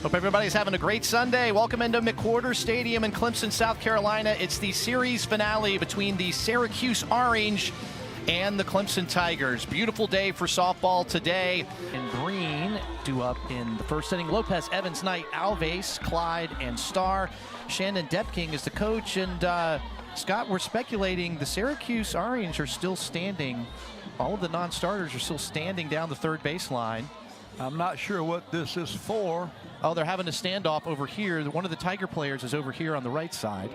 Hope everybody's having a great Sunday. Welcome into McWhorter Stadium in Clemson, South Carolina. It's the series finale between the Syracuse Orange and the Clemson Tigers. Beautiful day for softball today. And Green due up in the first inning. Lopez, Evans, Knight, Alves, Clyde, and Starr. Shannon Depking is the coach. And Scott, we're speculating the Syracuse Orange are still standing. All of the non-starters are still standing down the third baseline. I'm not sure what this is for. Oh, they're having a standoff over here. One of the Tiger players is over here on the right side.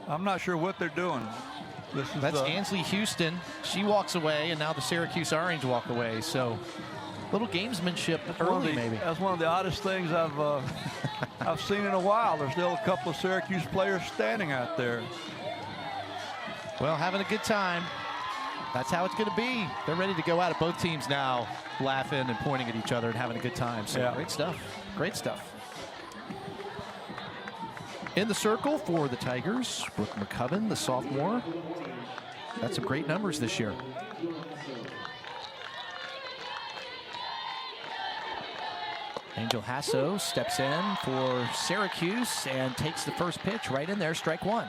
I'm not sure what they're doing. That's Ansley Houston. She walks away, and now the Syracuse Orange walk away. So, little gamesmanship early, maybe. That's one of the oddest things I've seen in a while. There's still a couple of Syracuse players standing out there. Well, having a good time. That's how it's going to be. They're ready to go out at both teams now, laughing and pointing at each other and having a good time. So, Great stuff. Great stuff. In the circle for the Tigers, Brooke McCubbin, the sophomore. That's some great numbers this year. Angel Hasso steps in for Syracuse and takes the first pitch right in there, strike one.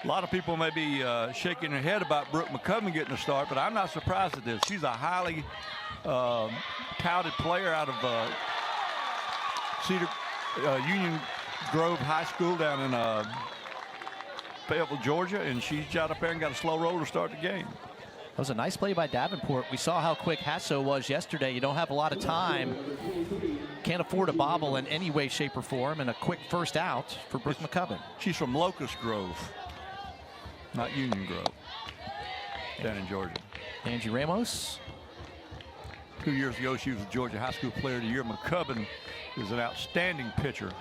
A lot of people may be shaking their head about Brooke McCubbin getting a start, but I'm not surprised at this. She's a highly touted player out of Union Grove High School down in Fayetteville, Georgia, and she's got up there and got a slow roll to start the game. That was a nice play by Davenport. We saw how quick Hasso was yesterday. You don't have a lot of time. Can't afford a bobble in any way, shape, or form, and a quick first out for Brooke McCubbin. She's from Locust Grove, not Union Grove, down in Georgia. Angie Ramos. 2 years ago, she was the Georgia High School Player of the Year. McCubbin is an outstanding pitcher.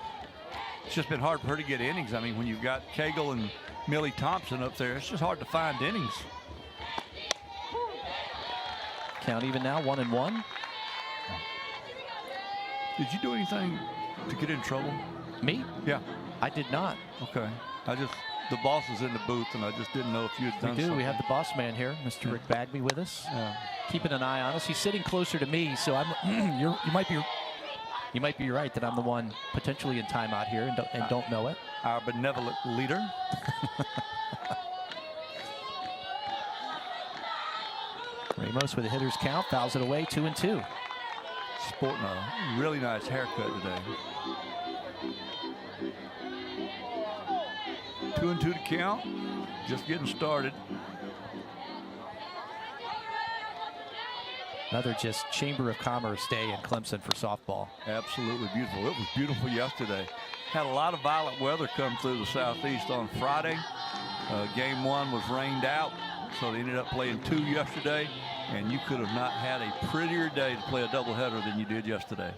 It's just been hard for her to get innings. I mean, when you've got Cagle and Millie Thompson up there, it's just hard to find innings. Count even now, 1-1. Did you do anything to get in trouble? Me? Yeah. I did not. Okay. The boss is in the booth, and I just didn't know if you had done something. We have the boss man here, Mr. Rick Bagby, with us. Keeping an eye on us. He's sitting closer to me, so I'm. you might be right that I'm the one potentially in timeout here and don't know it. Our benevolent leader. Ramos with a hitter's count, fouls it away, 2-2. Sporting a really nice haircut today. 2-2 to count. Just getting started. Another just Chamber of Commerce day in Clemson for softball. Absolutely beautiful. It was beautiful yesterday. Had a lot of violent weather come through the southeast on Friday. Game one was rained out, so they ended up playing two yesterday. And you could have not had a prettier day to play a doubleheader than you did yesterday.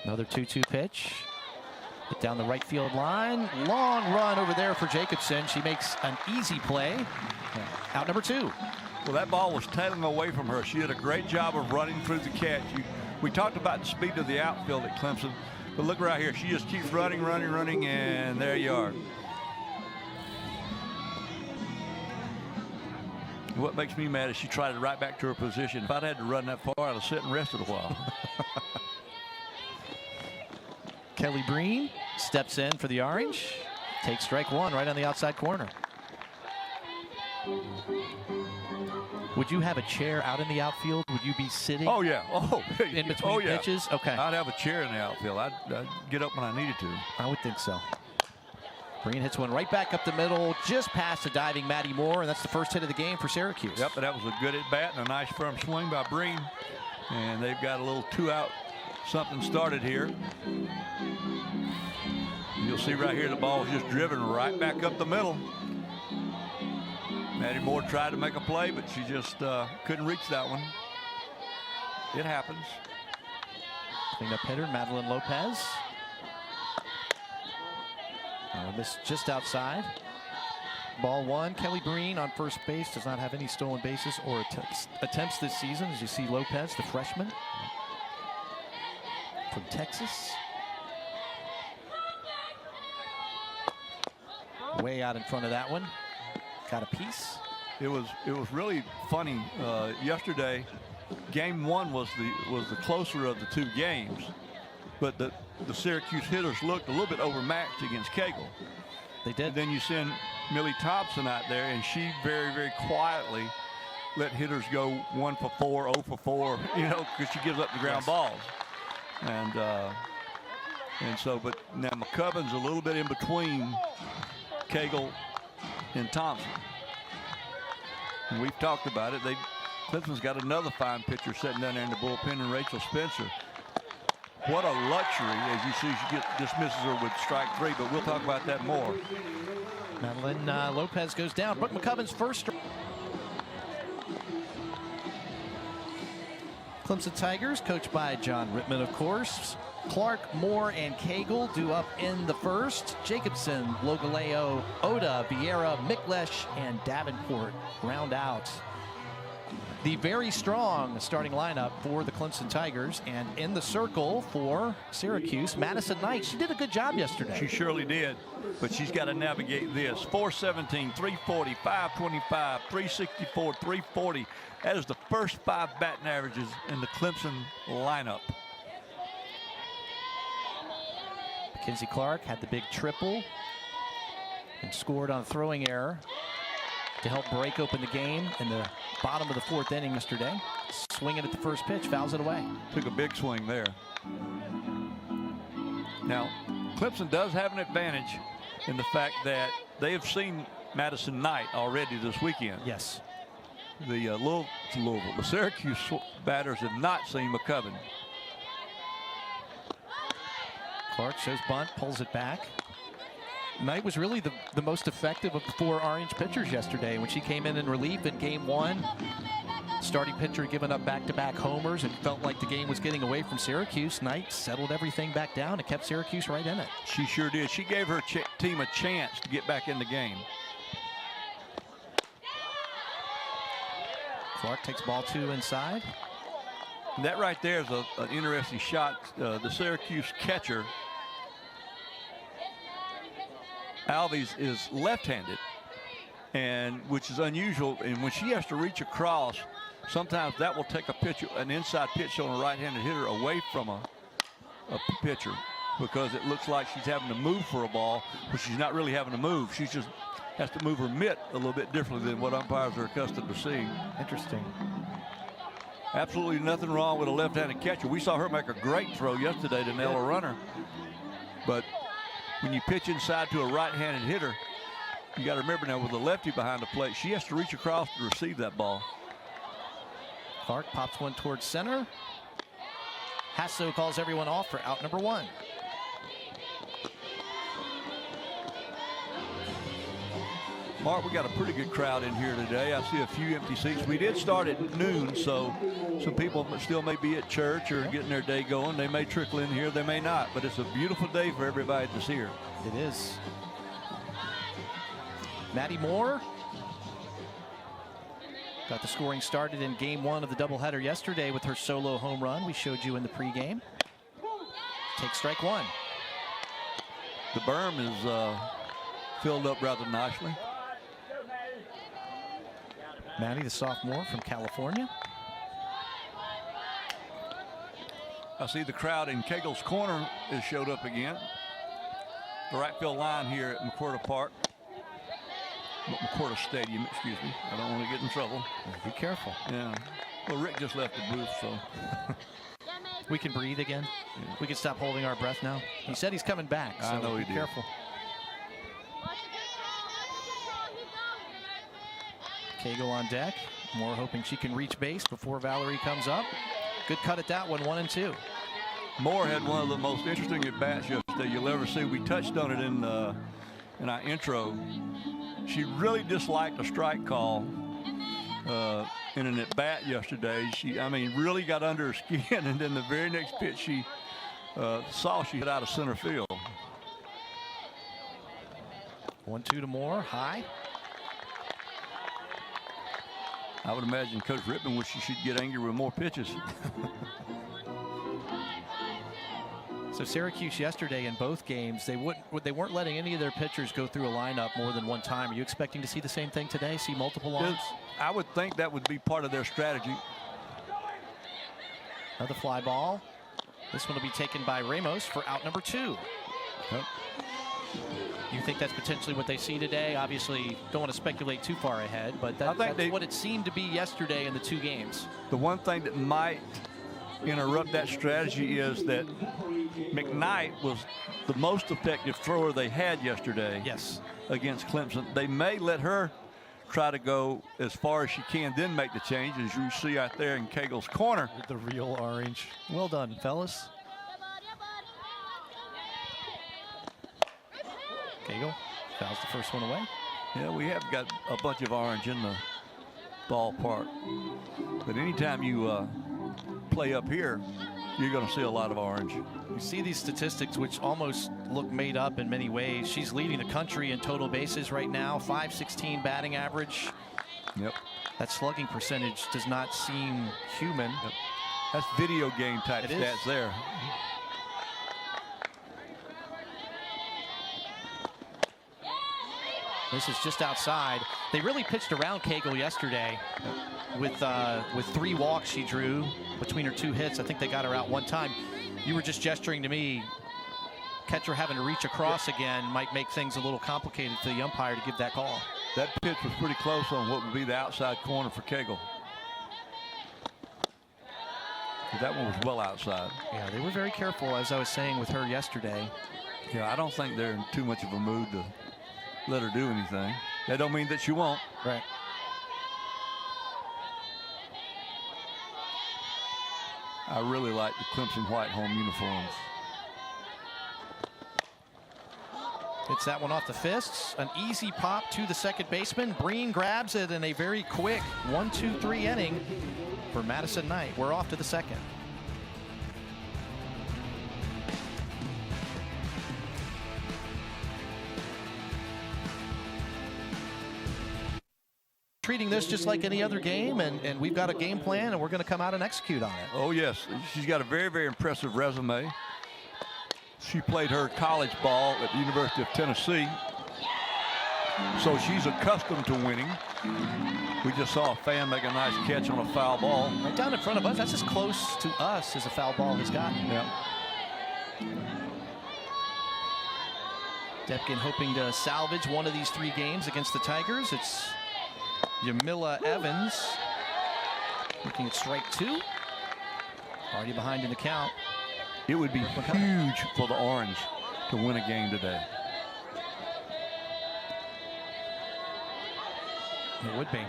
Another 2-2 pitch. Hit down the right field line. Long run over there for Jacobson. She makes an easy play. Out number 2. Well, that ball was tailing away from her. She did a great job of running through the catch. We talked about the speed of the outfield at Clemson, but look right here. She just keeps running, and there you are. What makes me mad is she tried it right back to her position. If I'd had to run that far, I'd have sat and rested a while. Kelly Breen steps in for the Orange. Takes strike one right on the outside corner. Would you have a chair out in the outfield? Would you be sitting? Oh, yeah. In between pitches? Okay. I'd have a chair in the outfield. I'd get up when I needed to. I would think so. Breen hits one right back up the middle, just past the diving Maddie Moore, and that's the first hit of the game for Syracuse. Yep, but that was a good at-bat and a nice firm swing by Breen. And they've got a little two-out something started here. You'll see right here the ball is just driven right back up the middle. Maddie Moore tried to make a play, but she just couldn't reach that one. It happens. Cleanup hitter, Madeline Lopez. Missed just outside. Ball one. Kelly Breen on first base does not have any stolen bases or attempts this season. As you see, Lopez, the freshman from Texas. Way out in front of that one. Got a piece. It was really funny. Yesterday, game one was the closer of the two games, but the Syracuse hitters looked a little bit overmatched against Cagle. They did. And then you send Millie Thompson out there, and she very, very quietly let hitters go 1 for 4, 0 for 4, because she gives up the ground balls. And so, but now McCubbin's a little bit in between Cagle and Thompson. And we've talked about it. Clemson's got another fine pitcher sitting down there in the bullpen, and Rachel Spencer. What a luxury. As you see, she dismisses her with strike 3, but we'll talk about that more. Madeline Lopez goes down. Brooke McCubbin's first. Clemson Tigers, coached by John Rittman, of course. Clark, Moore, and Cagle due up in the first. Jacobson, Logaleo, Oda, Vieira, Miklesh, and Davenport round out the very strong starting lineup for the Clemson Tigers. And in the circle for Syracuse, Madison Knight. She did a good job yesterday. She surely did, but she's got to navigate this. 417, 340, 525, 364, 340. That is the first 5 batting averages in the Clemson lineup. Mackenzie Clark had the big triple and scored on a throwing error to help break open the game in the bottom of the 4th inning yesterday. Swinging at the first pitch, fouls it away. Took a big swing there. Now, Clemson does have an advantage in the fact that they have seen Madison Knight already this weekend. Yes. The Syracuse batters have not seen McCubbin. Clark shows bunt, pulls it back. Knight was really the most effective of the 4 Orange pitchers yesterday. When she came in relief in game 1, starting pitcher giving up back-to-back homers and felt like the game was getting away from Syracuse. Knight settled everything back down and kept Syracuse right in it. She sure did. She gave her team a chance to get back in the game. Clark takes ball 2 inside. And that right there is an interesting shot. The Syracuse catcher, Alves, is left-handed, and which is unusual. And when she has to reach across, sometimes that will take an inside pitch on a right-handed hitter away from a pitcher, because it looks like she's having to move for a ball, but she's not really having to move. She just has to move her mitt a little bit differently than what umpires are accustomed to seeing. Interesting. Absolutely nothing wrong with a left-handed catcher. We saw her make a great throw yesterday to nail a runner. But when you pitch inside to a right-handed hitter, you got to remember now, with a lefty behind the plate, she has to reach across to receive that ball. Clark pops one towards center. Hasso calls everyone off for out number 1. Mark, we got a pretty good crowd in here today. I see a few empty seats. We did start at noon, so some people still may be at church or getting their day going. They may trickle in here, they may not, but it's a beautiful day for everybody that's here. It is. Maddie Moore got the scoring started in game 1 of the doubleheader yesterday with her solo home run we showed you in the pregame. Takes strike 1. The berm is filled up rather nicely. Maddie, the sophomore from California. I see the crowd in Cagle's corner has showed up again. The right field line here at McWhorter Park. McWhorter Stadium, excuse me. I don't want to get in trouble. Be careful. Yeah. Well, Rick just left the booth, so. We can breathe again. Yeah. We can stop holding our breath now. He said he's coming back, so I know he be did. Careful. Cagle on deck. Moore hoping she can reach base before Valerie comes up. Good cut at that one, 1-2. Moore had one of the most interesting at-bats yesterday you'll ever see. We touched on it in our intro. She really disliked a strike call in an at-bat yesterday. I mean, really got under her skin, and then the very next pitch she saw, she hit out of center field. 1-2 to Moore, high. I would imagine Coach Rittman wishes she should get angry with more pitches. So Syracuse yesterday in both games, they weren't letting any of their pitchers go through a lineup more than one time. Are you expecting to see the same thing today? See multiple arms? I would think that would be part of their strategy. Another fly ball. This one will be taken by Ramos for out number 2. Yep. You think that's potentially what they see today? Obviously, don't want to speculate too far ahead, but that's what it seemed to be yesterday in the 2 games. The one thing that might interrupt that strategy is that McKnight was the most effective thrower they had yesterday. Yes. Against Clemson. They may let her try to go as far as she can, then make the change, as you see out there in Cagle's corner. The real orange. Well done, fellas. Cagle fouls the first one away. Yeah, we have got a bunch of orange in the ballpark. But anytime you play up here, you're going to see a lot of orange. You see these statistics, which almost look made up in many ways. She's leading the country in total bases right now, .516 batting average. Yep. That slugging percentage does not seem human. Yep. That's video game type stats there. This is just outside. They really pitched around Cagle yesterday with 3 walks she drew between her 2 hits. I think they got her out one time. You were just gesturing to me. Catcher having to reach across again might make things a little complicated for the umpire to give that call. That pitch was pretty close on what would be the outside corner for Cagle. That one was well outside. Yeah, they were very careful, as I was saying with her yesterday. Yeah, I don't think they're in too much of a mood to let her do anything. That don't mean that she won't. Right. I really like the Clemson white home uniforms. Hits that one off the fists. An easy pop to the second baseman. Breen grabs it in a very quick 1-2-3 inning for Madison Knight. We're off to the second. Treating this just like any other game, and we've got a game plan, and we're going to come out and execute on it. Oh, yes. She's got a very, very impressive resume. She played her college ball at the University of Tennessee, so she's accustomed to winning. We just saw a fan make a nice catch on a foul ball. Right down in front of us. That's as close to us as a foul ball has gotten. Yeah. Depkin hoping to salvage one of these 3 games against the Tigers. It's Yamila Evans looking at strike 2. Already behind in the count. It would be huge for the Orange to win a game today. It would be.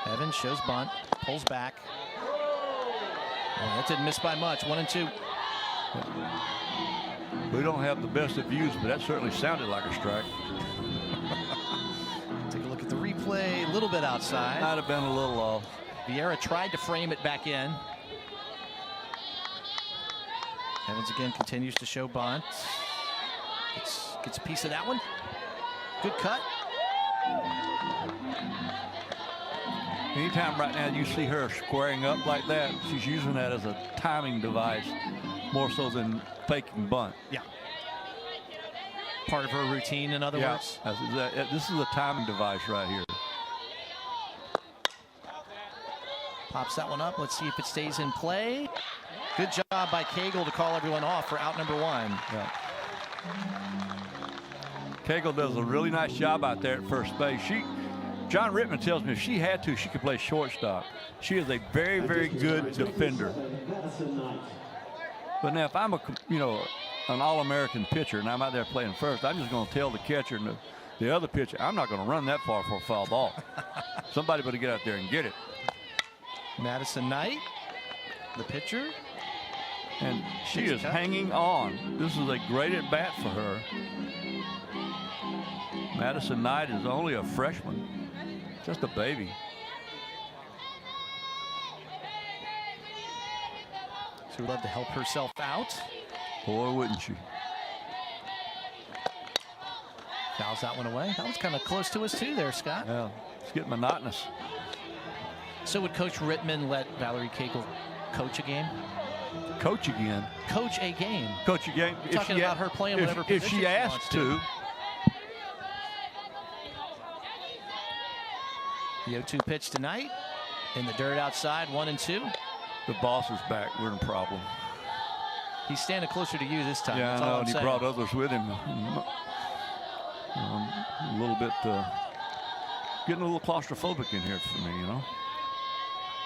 Evans shows bunt, pulls back. Oh, that didn't miss by much. 1-2. We don't have the best of views, but that certainly sounded like a strike. Take a look at the replay. A little bit outside. Might have been a little off. Vieira tried to frame it back in. Evans again continues to show bunt. Gets a piece of that one. Good cut. Anytime right now you see her squaring up like that, she's using that as a timing device more so than faking bunt. Yeah. Part of her routine, in other words. This is a timing device right here. Pops that one up. Let's see if it stays in play. Good job by Cagle to call everyone off for out number 1. Yeah. Cagle does a really nice job out there at first base. John Rittman tells me if she had to, she could play shortstop. She is a very, very good defender. But now if I'm an All-American pitcher and I'm out there playing first, I'm just going to tell the catcher and the other pitcher, I'm not going to run that far for a foul ball. Somebody better get out there and get it. Madison Knight, the pitcher. And she is hanging on. This is a great at bat for her. Madison Knight is only a freshman. Just a baby. She would love to help herself out. Boy, wouldn't she? Fouls that one away. That was kind of close to us too there, Scott. Yeah, it's getting monotonous. So would Coach Rittman let Valerie Cagle coach a game? Coach again. Coach a game. Coach a game. You're talking about her playing whatever position if she asked to. The 0-2 pitch tonight. In the dirt outside, 1-2. The boss is back. We're in a problem. He's standing closer to you this time. Yeah, That's I know, all I'm and he saying. brought others with him. A little bit getting a little claustrophobic in here for me, you know.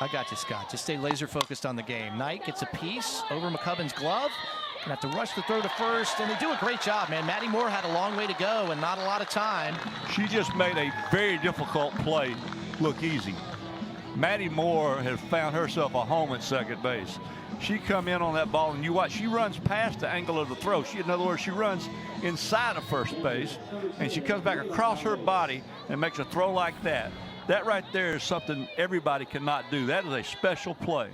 I got you, Scott. Just stay laser focused on the game. Knight gets a piece over McCubbin's glove. Gonna have to rush the throw to first, and they do a great job, man. Maddie Moore had a long way to go and not a lot of time. She just made a very difficult play look easy. Maddie Moore has found herself a home at second base. She come in on that ball, and you watch, she runs past the angle of the throw. In other words, she runs inside of first base, and she comes back across her body and makes a throw like that. That right there is something everybody cannot do. That is a special play.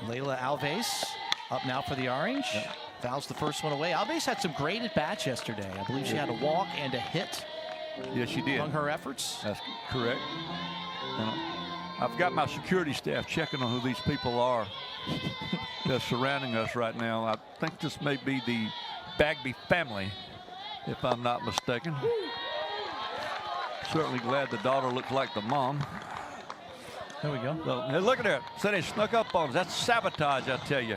Layla Alves up now for the Orange. Yep. Fouls the first one away. Alves had some great at-bats yesterday. I believe she had a walk and a hit. Yes, she did. Among her efforts. That's correct. I've got my security staff checking on who these people are that's surrounding us right now. I think this may be the Bagby family, if I'm not mistaken. Certainly glad the daughter looks like the mom. There we go. So, hey, look at that. So they snuck up on us. That's sabotage, I tell you.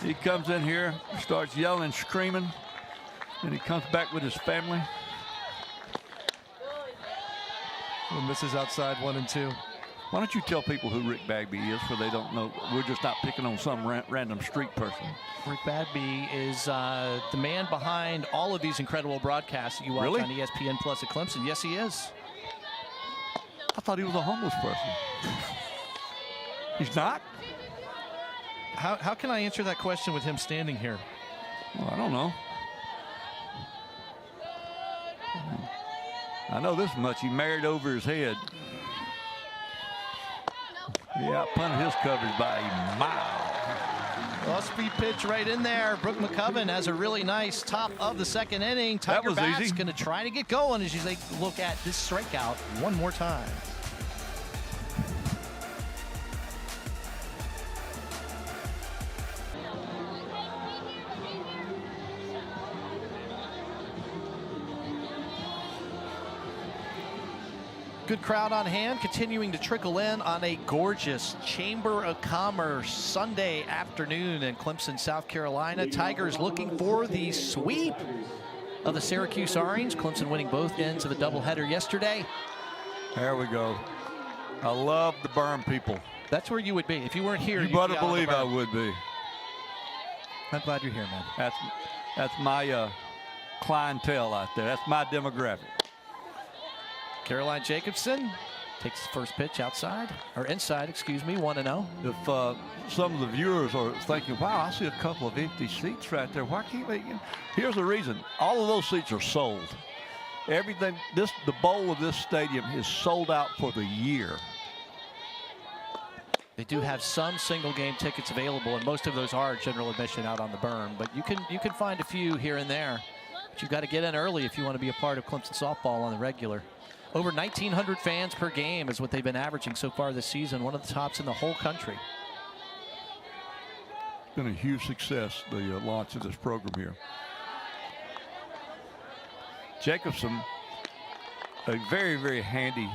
He comes in here, starts yelling and screaming, and he comes back with his family. And this is outside, 1-2. Why don't you tell people who Rick Bagby is, for they don't know? We're just not picking on some random street person. Rick Bagby is the man behind all of these incredible broadcasts that you watch on ESPN Plus at Clemson. Yes, he is. I thought he was a homeless person. He's not? How can I answer that question with him standing here? Well, I don't know. I know this much. He married over his head. He outpunted his coverage by a mile. Off-speed pitch right in there. Brooke McCubbin has a really nice top of the second inning. Tiger Bats going to try to get going as they look at this strikeout one more time. Good crowd on hand, continuing to trickle in on a gorgeous Chamber of Commerce Sunday afternoon in Clemson, South Carolina. Tigers looking for the sweep of the Syracuse Orange. Clemson winning both ends of the doubleheader yesterday. There we go. I love the berm people. That's where you would be. If you weren't here, you better believe I would be. I'm glad you're here, man. That's my clientele out there. That's my demographic. Caroline Jacobson takes the first pitch outside, or inside, excuse me, 1-0. If some of the viewers are thinking, wow, I see a couple of empty seats right there. Why can't they? Here's the reason. All of those seats are sold. Everything, the bowl of this stadium is sold out for the year. They do have some single game tickets available, and most of those are general admission out on the berm, but you can find a few here and there. But you've got to get in early if you want to be a part of Clemson softball on the regular. Over 1,900 fans per game is what they've been averaging so far this season, one of the tops in the whole country. It's been a huge success, the launch of this program here. Jacobson, a very, very handy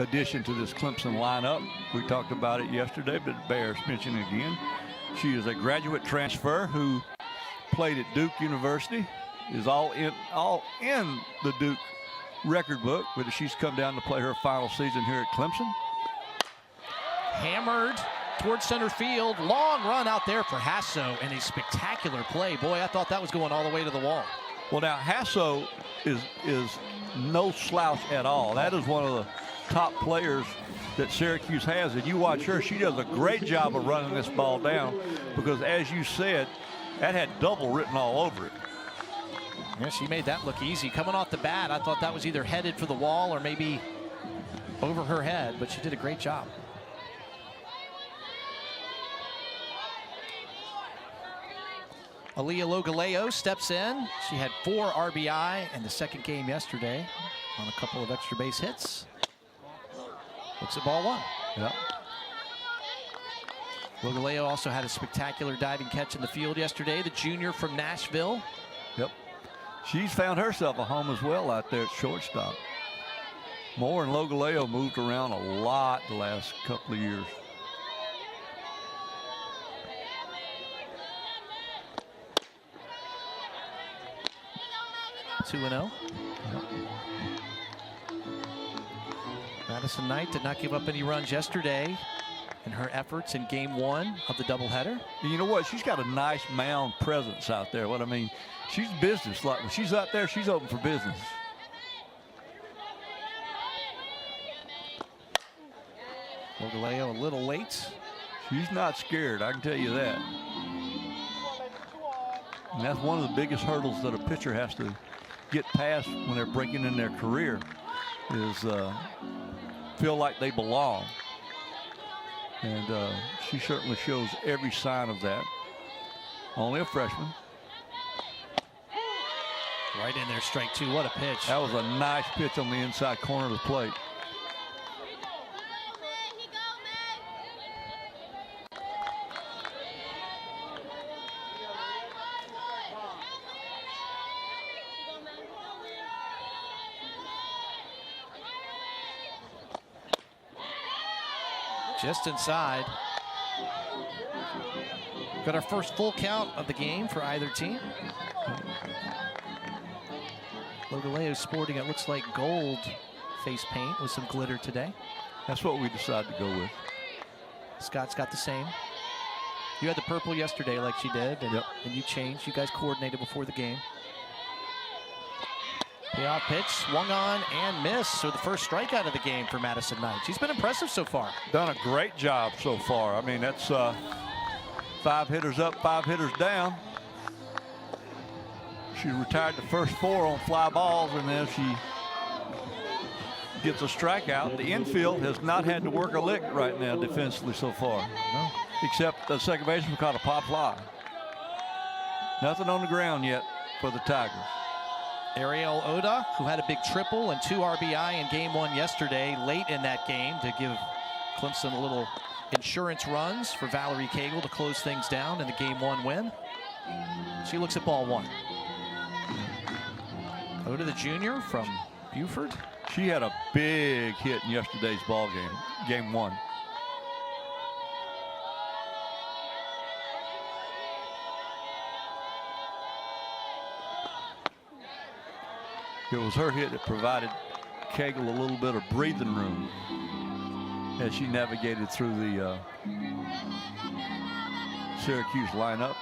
addition to this Clemson lineup. We talked about it yesterday, but it bears mentioning again. She is a graduate transfer who played at Duke University, is all in the Duke record book, but she's come down to play her final season here at Clemson. Hammered towards center field. Long run out there for Hasso, and a spectacular play. Boy, I thought that was going all the way to the wall. Well, now Hasso is no slouch at all. That is one of the top players that Syracuse has, and you watch her. She does a great job of running this ball down because, as you said, that had double written all over it. Yeah, she made that look easy. Coming off the bat, I thought that was either headed for the wall or maybe over her head, but she did a great job. Aaliyah Logaleo steps in. She had 4 RBI in the second game yesterday on a couple of extra base hits. Looks at ball 1. Yep. Logaleo also had a spectacular diving catch in the field yesterday. The junior from Nashville. Yep. She's found herself a home as well out there at shortstop. Moore and Logaleo moved around a lot the last couple of years. Two and 0. Yep. Madison Knight did not give up any runs yesterday in her efforts in game 1 of the doubleheader. You know what? She's got a nice mound presence out there. What I mean, she's business. Like when she's out there, she's open for business. Logaleo a little late. She's not scared, I can tell you that. And that's one of the biggest hurdles that a pitcher has to get past when they're breaking in their career is feel like they belong. And she certainly shows every sign of that. Only a freshman. Right in there, strike 2. What a pitch. That was a nice pitch on the inside corner of the plate. Just inside. Got our first full count of the game for either team. Logaleo sporting, it looks like gold face paint with some glitter today. That's what we decided to go with. Scott's got the same. You had the purple yesterday like she did, and, yep. And you changed. You guys coordinated before the game. Payoff pitch, swung on and missed. So the first strikeout of the game for Madison Knight. She's been impressive so far. Done a great job so far. I mean, that's 5 hitters up, 5 hitters down. She retired the first 4 on fly balls, and then she gets a strikeout. The infield has not had to work a lick right now defensively so far. No. Except the second baseman caught a pop fly. Nothing on the ground yet for the Tigers. Arielle Oda, who had a big triple and 2 RBI in game 1 yesterday, late in that game to give Clemson a little insurance runs for Valerie Cagle to close things down in the game 1 win. She looks at ball 1. Oda, the junior from Buford. She had a big hit in yesterday's ball game, game 1. It was her hit that provided Cagle a little bit of breathing room as she navigated through the Syracuse lineup.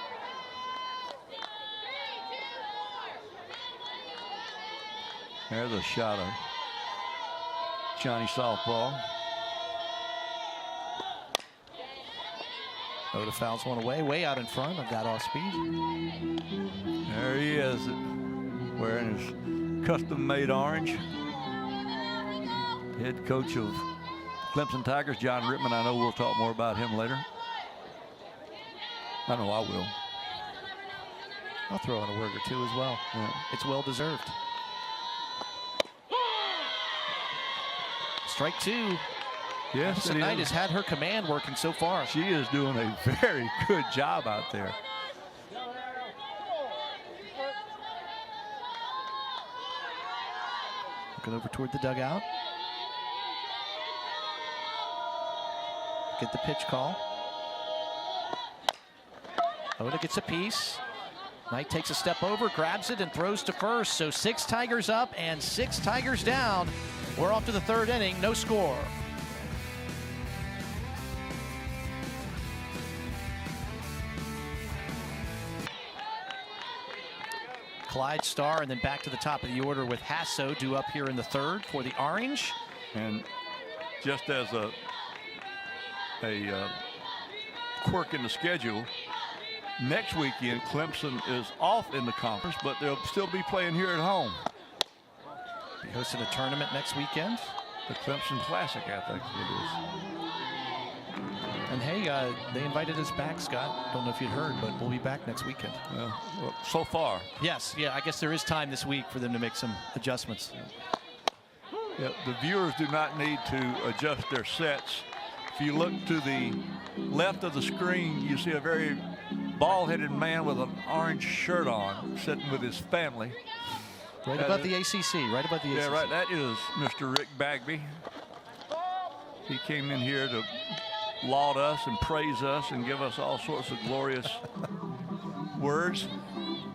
There's a shot of Johnny softball. Oda fouls one away, way out in front of that off speed. There he is, wearing his custom-made orange. Head coach of Clemson Tigers, John Rittman. I know we'll talk more about him later. I know I will. I'll throw in a word or two as well. Yeah. It's well deserved. Strike 2. Yes, Madison Knight has had her command working so far. She is doing a very good job out there. Looking over toward the dugout. Get the pitch call. Oda gets a piece. Knight takes a step over, grabs it, and throws to first. So 6 Tigers up and 6 Tigers down. We're off to the 3rd inning, no score. Clyde Starr, and then back to the top of the order with Hasso due up here in the 3rd for the Orange. And just as a quirk in the schedule, next weekend Clemson is off in the conference, but they'll still be playing here at home. Be hosting a tournament next weekend. The Clemson Classic, I think it is. And hey, they invited us back, Scott. Don't know if you'd heard, but we'll be back next weekend. Well, so far. Yes, yeah, I guess there is time this week for them to make some adjustments. Yeah, the viewers do not need to adjust their sets If you look to the left of the screen, you see a very bald-headed man with an orange shirt on, sitting with his family. Right above the ACC, right above the ACC. Yeah, right. That is Mr. Rick Bagby. He came in here to laud us and praise us and give us all sorts of glorious words,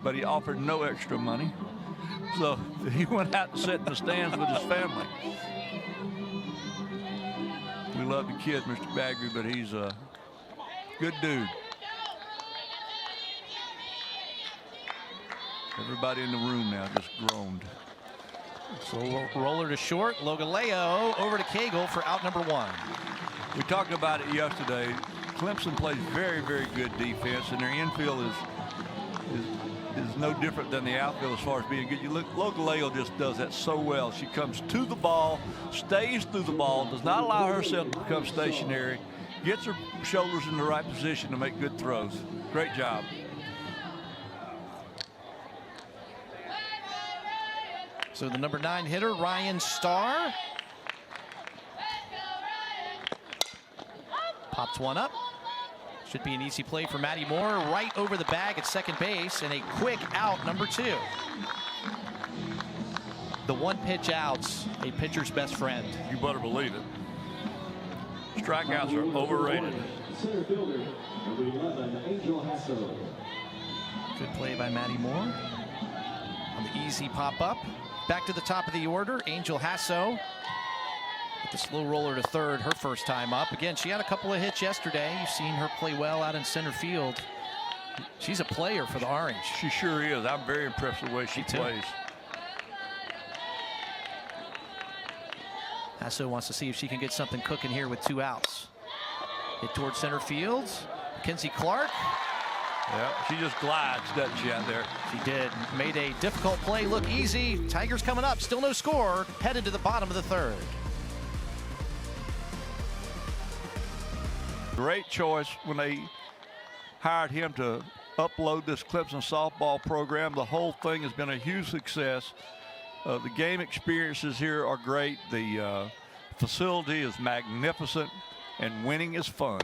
but he offered no extra money. So he went out and sat in the stands with his family. We love the kid, Mr. Bagby, but he's a good dude. Everybody in the room now just groaned. So roller to short. Logaleo over to Cagle for out number 1. We talked about it yesterday. Clemson plays very, very good defense, and their infield is no different than the outfield as far as being good. You look, Logaleo just does that so well. She comes to the ball, stays through the ball, does not allow herself to become stationary, gets her shoulders in the right position to make good throws. Great job. So the number 9 hitter, Ryan Starr. Pops one up. Should be an easy play for Maddie Moore. Right over the bag at second base, and a quick out, number 2. The one pitch outs, a pitcher's best friend. You better believe it. Strikeouts are overrated. Center fielder, number 11, Arielle Oda. Good play by Maddie Moore. On the easy pop-up. Back to the top of the order, Angel Hasso. With the slow roller to third, her first time up. Again, she had a couple of hits yesterday. You've seen her play well out in center field. She's a player for the Orange. She sure is. I'm very impressed with the way she plays. Hasso wants to see if she can get something cooking here with 2 outs. Hit towards center field. Mackenzie Clark. Yeah, she just glides, doesn't she, out there? She did. Made a difficult play look easy. Tigers coming up. Still no score. Headed to the bottom of the 3rd. Great choice when they hired him to upload this Clemson softball program. The whole thing has been a huge success. The game experiences here are great. The facility is magnificent, and winning is fun.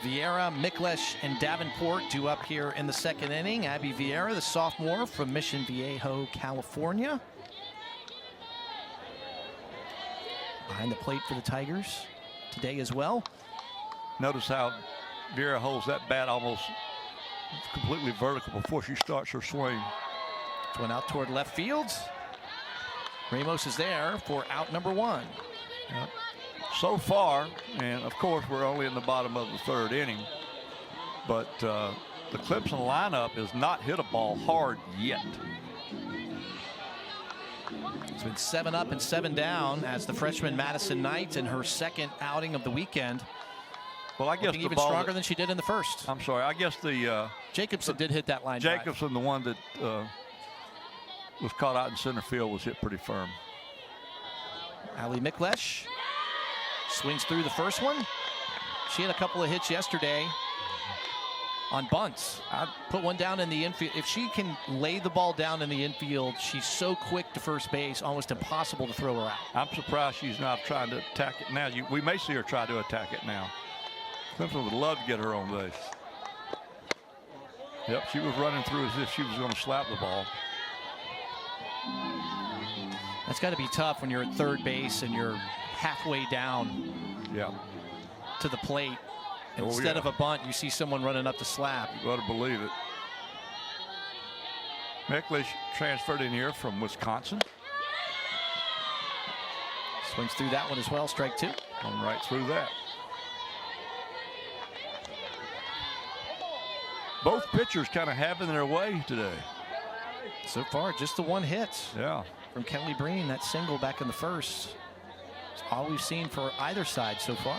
Vieira, Miklesh, and Davenport due up here in the 2nd inning. Abby Vieira, the sophomore from Mission Viejo, California. Behind the plate for the Tigers today as well. Notice how Vieira holds that bat almost completely vertical before she starts her swing. It's one out toward left field. Ramos is there for out number 1. Yep. So far, and of course we're only in the bottom of the 3rd inning, but the Clemson lineup has not hit a ball hard yet. It's been 7 up and 7 down as the freshman Madison Knight in her 2nd outing of the weekend. Well, I guess the even ball stronger than she did in the 1st. I'm sorry. I guess the Jacobson did hit that line. Jacobson, the one that was caught out in center field, was hit pretty firm. Ali Miklesh swings through the first one. She had a couple of hits yesterday on bunts. I'd put one down in the infield. If she can lay the ball down in the infield, she's so quick to first base, almost impossible to throw her out. I'm surprised she's not trying to attack it now. We may see her try to attack it now. Clemson would love to get her on base. Yep, she was running through as if she was going to slap the ball. That's got to be tough when you're at third base and you're halfway down to the plate. Instead of a bunt, you see someone running up to slap. You better believe it. Miklesh transferred in here from Wisconsin. Swings through that one as well. Strike 2. Going right through that. Both pitchers kind of having their way today. So far, just the one hit. Yeah. From Kelly Breen, that single back in the 1st. It's all we've seen for either side so far.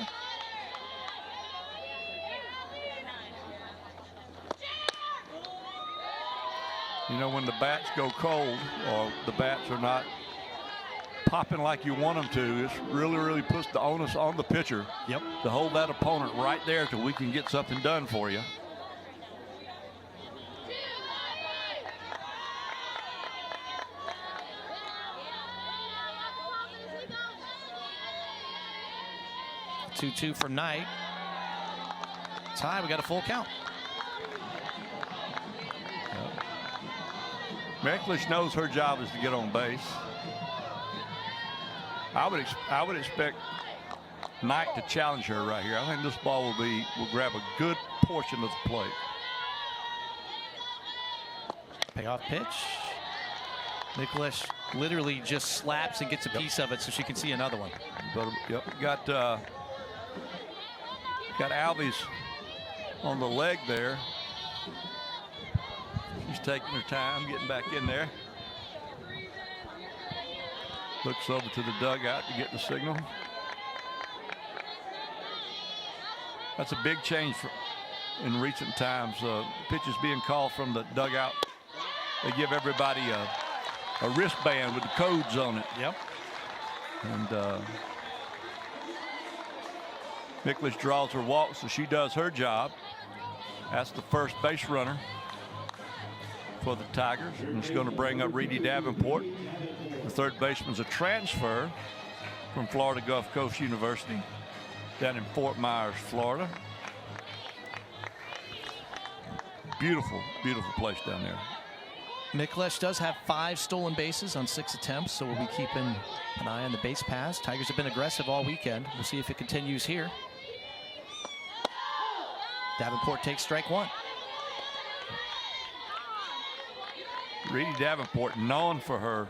You know, when the bats go cold or the bats are not popping like you want them to, it really puts the onus on the pitcher to hold that opponent right there till we can get something done for you. 2-2 from Knight. Tie, we got a full count. McCubbin knows her job is to get on base. I would expect Knight to challenge her right here. I think this ball will grab a good portion of the plate. Payoff pitch. McCubbin literally just slaps and gets a piece of it so she can see another one. But, yep, got Albies on the leg there. She's taking her time getting back in there. Looks over to the dugout to get the signal. That's a big change in recent times. Pitches being called from the dugout. They give everybody a wristband with the codes on it. Yep. And McCubbin draws her walk, so she does her job. That's the first base runner for the Tigers. And it's going to bring up Reedy Davenport. The third baseman's a transfer from Florida Gulf Coast University down in Fort Myers, Florida. Beautiful, beautiful place down there. McCubbin does have 5 stolen bases on 6 attempts, so we'll be keeping an eye on the base paths. Tigers have been aggressive all weekend. We'll see if it continues here. Davenport takes strike 1. Reedy Davenport, known for her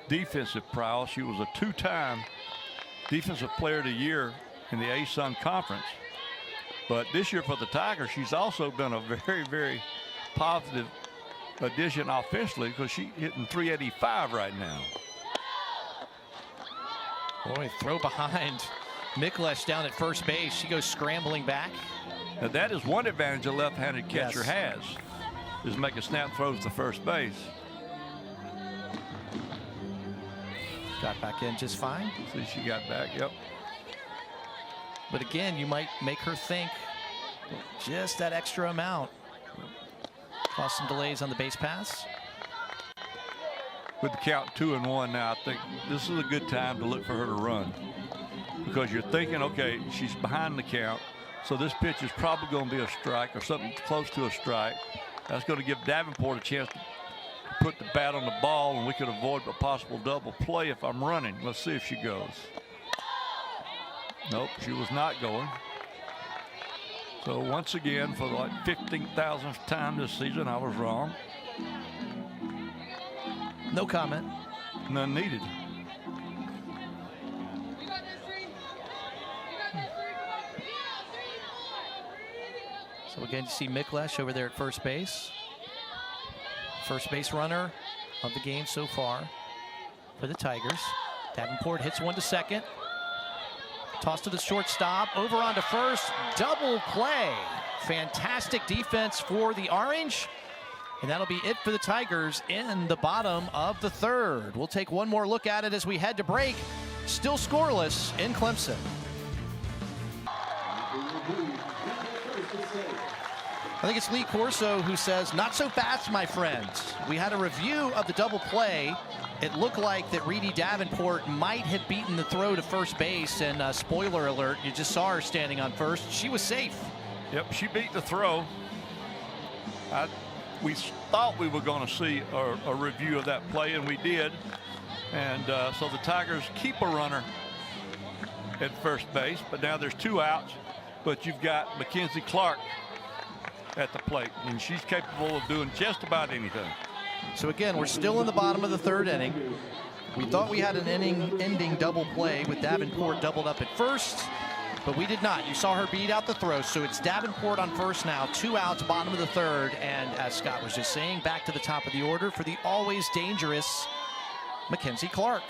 defensive prowess. She was a 2-time Defensive Player of the Year in the ASUN Conference. But this year for the Tigers, she's also been a very, very positive addition offensively because she's hitting .385 right now. Boy, throw behind. McCubbin down at first base. She goes scrambling back. Now that is one advantage a left-handed catcher has, is making snap throws to first base. Got back in just fine. See, she got back, yep. But again, you might make her think just that extra amount. Cause some delays on the base pass. With the count 2-1 now, I think this is a good time to look for her to run. Because you're thinking, okay, she's behind the count, so this pitch is probably going to be a strike or something close to a strike. That's going to give Davenport a chance to put the bat on the ball, and we could avoid a possible double play if I'm running. Let's see if she goes. Nope, she was not going. So once again, for like 15,000th time this season, I was wrong. No comment. None needed. So again, you see McCubbin over there at first base. First base runner of the game so far for the Tigers. Davenport hits one to second. Toss to the shortstop, over onto first, double play. Fantastic defense for the Orange. And that'll be it for the Tigers in the bottom of the third. We'll take one more look at it as we head to break. Still scoreless in Clemson. I think it's Lee Corso who says, not so fast, my friends. We had a review of the double play. It looked like that Reedy Davenport might have beaten the throw to first base, and spoiler alert, you just saw her standing on first. She was safe. Yep, she beat the throw. We thought we were going to see a review of that play, and we did. And so the Tigers keep a runner at first base, but now there's 2 outs. But you've got Mackenzie Clark at the plate, and she's capable of doing just about anything. So again, we're still in the bottom of the third inning. We thought we had an inning-ending double play with Davenport doubled up at first, but we did not. You saw her beat out the throw, so it's Davenport on first now, 2 outs, bottom of the third, and as Scott was just saying, back to the top of the order for the always dangerous Mackenzie Clark.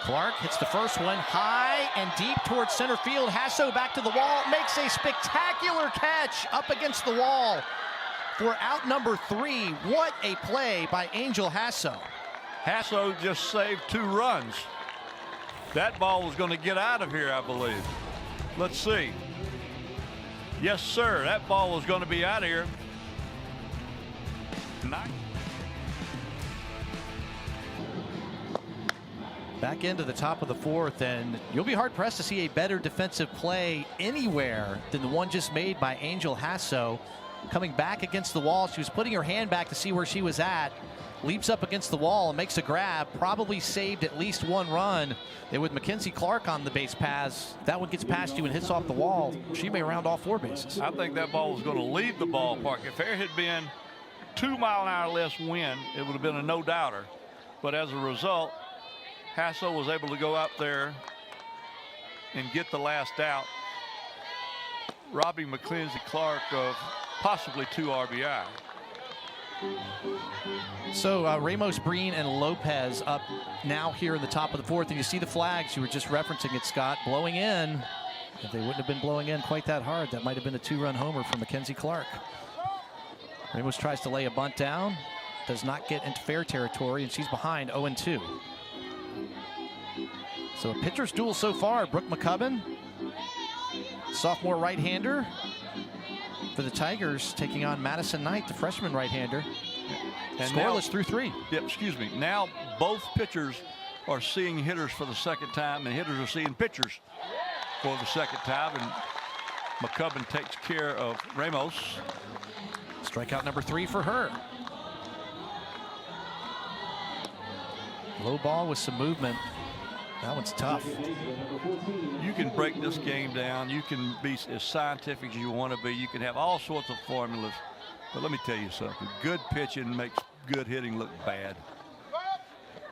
Clark hits the first one high and deep towards center field. Hasso back to the wall, makes a spectacular catch up against the wall for out number 3. What a play by Angel Hasso. Hasso just saved 2 runs. That ball was going to get out of here, I believe. Let's see. Yes, sir, that ball was going to be out of here. Back into the top of the fourth, and you'll be hard-pressed to see a better defensive play anywhere than the one just made by Angel Hasso. Coming back against the wall, she was putting her hand back to see where she was at, leaps up against the wall and makes a grab, probably saved at least one run. And with Mackenzie Clark on the base paths, that one gets past you and hits off the wall, she may round all 4 bases. I think that ball was going to leave the ballpark. If there had been 2 mile an hour less wind, it would have been a no-doubter. But as a result, Hasso was able to go out there and get the last out, robbing Mackenzie Clark of possibly 2 RBI. So Ramos, Breen, and Lopez up now here in the top of the fourth, and you see the flags. You were just referencing it, Scott, blowing in. If they wouldn't have been blowing in quite that hard, that might have been a 2-run homer for Mackenzie Clark. Ramos tries to lay a bunt down, does not get into fair territory, and she's behind 0-2. So a pitcher's duel so far. Brooke McCubbin, sophomore right-hander for the Tigers, taking on Madison Knight, the freshman right-hander. And scoreless through 3. Yeah, excuse me. Now both pitchers are seeing hitters for the second time, and hitters are seeing pitchers for the second time. And McCubbin takes care of Ramos. Strikeout number 3 for her. Low ball with some movement. That one's tough. You can break this game down. You can be as scientific as you want to be. You can have all sorts of formulas. But let me tell you something. Good pitching makes good hitting look bad.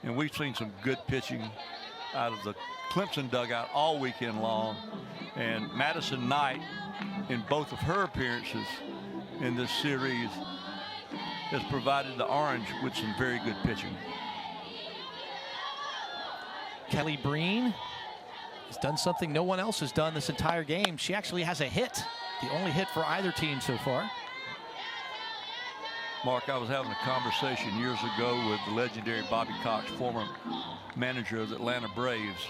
And we've seen some good pitching out of the Clemson dugout all weekend long. And Madison Knight, in both of her appearances in this series, has provided the Orange with some very good pitching. Kelly Breen has done something no one else has done this entire game. She actually has a hit, the only hit for either team so far. Mark, I was having a conversation years ago with the legendary Bobby Cox, former manager of the Atlanta Braves,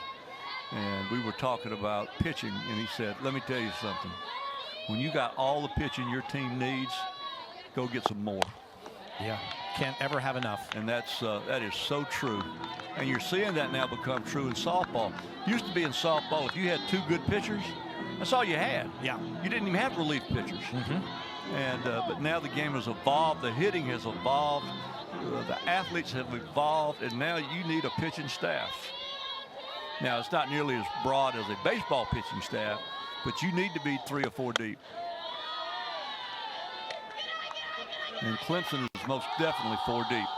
and we were talking about pitching, and he said, let me tell you something. When you got all the pitching your team needs, go get some more. Yeah, can't ever have enough. And that is so true. And you're seeing that now become true in softball. Used to be in softball, if you had 2 good pitchers, that's all you had. Yeah. You didn't even have relief pitchers. And but now the game has evolved, the hitting has evolved, the athletes have evolved, and now you need a pitching staff. Now it's not nearly as broad as a baseball pitching staff, but you need to be 3 or 4 deep. And Clemson is most definitely 4 deep.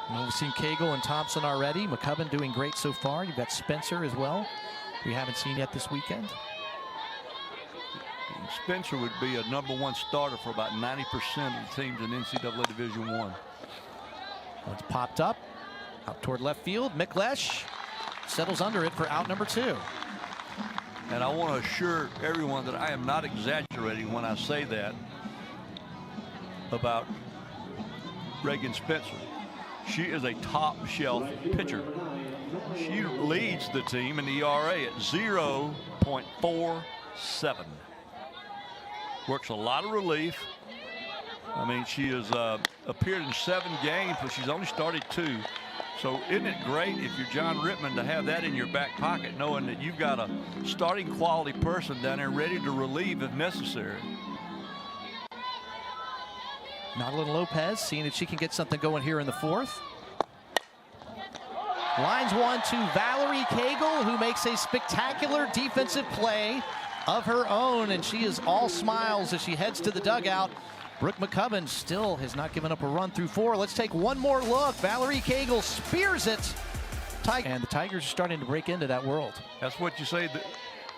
Well, we've seen Cagle and Thompson already. McCubbin doing great so far. You've got Spencer as well, we haven't seen yet this weekend. Spencer would be a #1 starter for about 90% of the teams in NCAA Division I. It's popped up out toward left field. Miklesh settles under it for out number 2. And I want to assure everyone that I am not exaggerating when I say that about Reagan Spencer. She is a top shelf pitcher. She leads the team in the ERA at 0.47. Works a lot of relief. I mean, she has appeared in 7 games, but she's only started 2. So isn't it great if you're John Rittman to have that in your back pocket, knowing that you've got a starting quality person down there ready to relieve if necessary. Madeline Lopez seeing if she can get something going here in the 4th. Lines one to Valerie Cagle, who makes a spectacular defensive play of her own, and she is all smiles as she heads to the dugout. Brooke McCubbin still has not given up a run through 4. Let's take one more look. Valerie Cagle spears it. And the Tigers are starting to break into that world. That's what you say,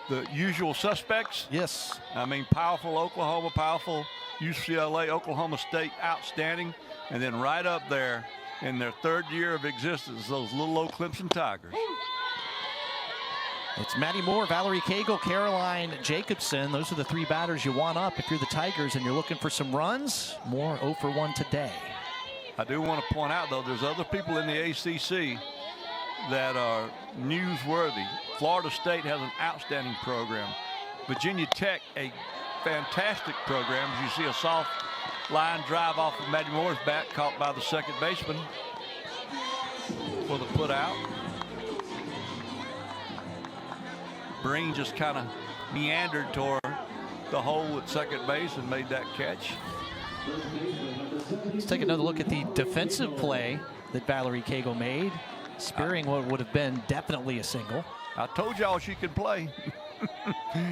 the usual suspects? Yes. I mean, powerful Oklahoma, powerful UCLA, Oklahoma State, outstanding. And then right up there in their 3rd year of existence, those little old Clemson Tigers. It's Maddie Moore, Valerie Cagle, Caroline Jacobson. Those are the 3 batters you want up if you're the Tigers and you're looking for some runs. Moore 0 for 1 today. I do want to point out, though, there's other people in the ACC that are newsworthy. Florida State has an outstanding program. Virginia Tech, a fantastic program. As you see a soft line drive off of Maddie Moore's bat, caught by the second baseman for the put out. Breen just kind of meandered toward the hole at second base and made that catch. Let's take another look at the defensive play that Valerie Cagle made, spearing what would have been definitely a single. I told y'all she could play.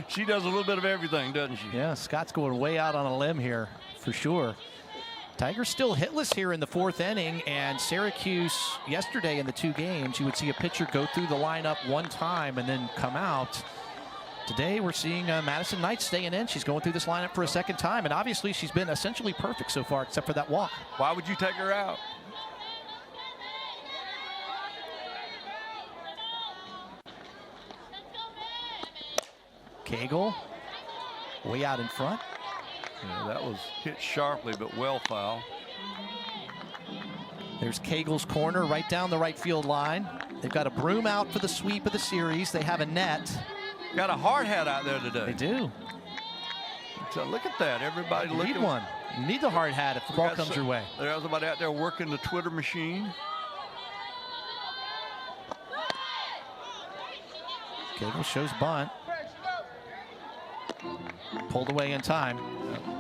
She does a little bit of everything, doesn't she? Yeah, Scott's going way out on a limb here for sure. Tigers still hitless here in the 4th inning, and Syracuse yesterday in the 2 games, you would see a pitcher go through the lineup one time and then come out. Today we're seeing Madison Knight staying in. She's going through this lineup for a 2nd time, and obviously she's been essentially perfect so far except for that walk. Why would you take her out? Cagle way out in front. Yeah, that was hit sharply, but well foul. There's Cagle's corner right down the right field line. They've got a broom out for the sweep of the series. They have a net. Got a hard hat out there today. They do. So look at that. Everybody looking. You need one. You need the hard hat if the ball comes your way. There's somebody out there working the Twitter machine. Cagle shows bunt. Pulled away in time.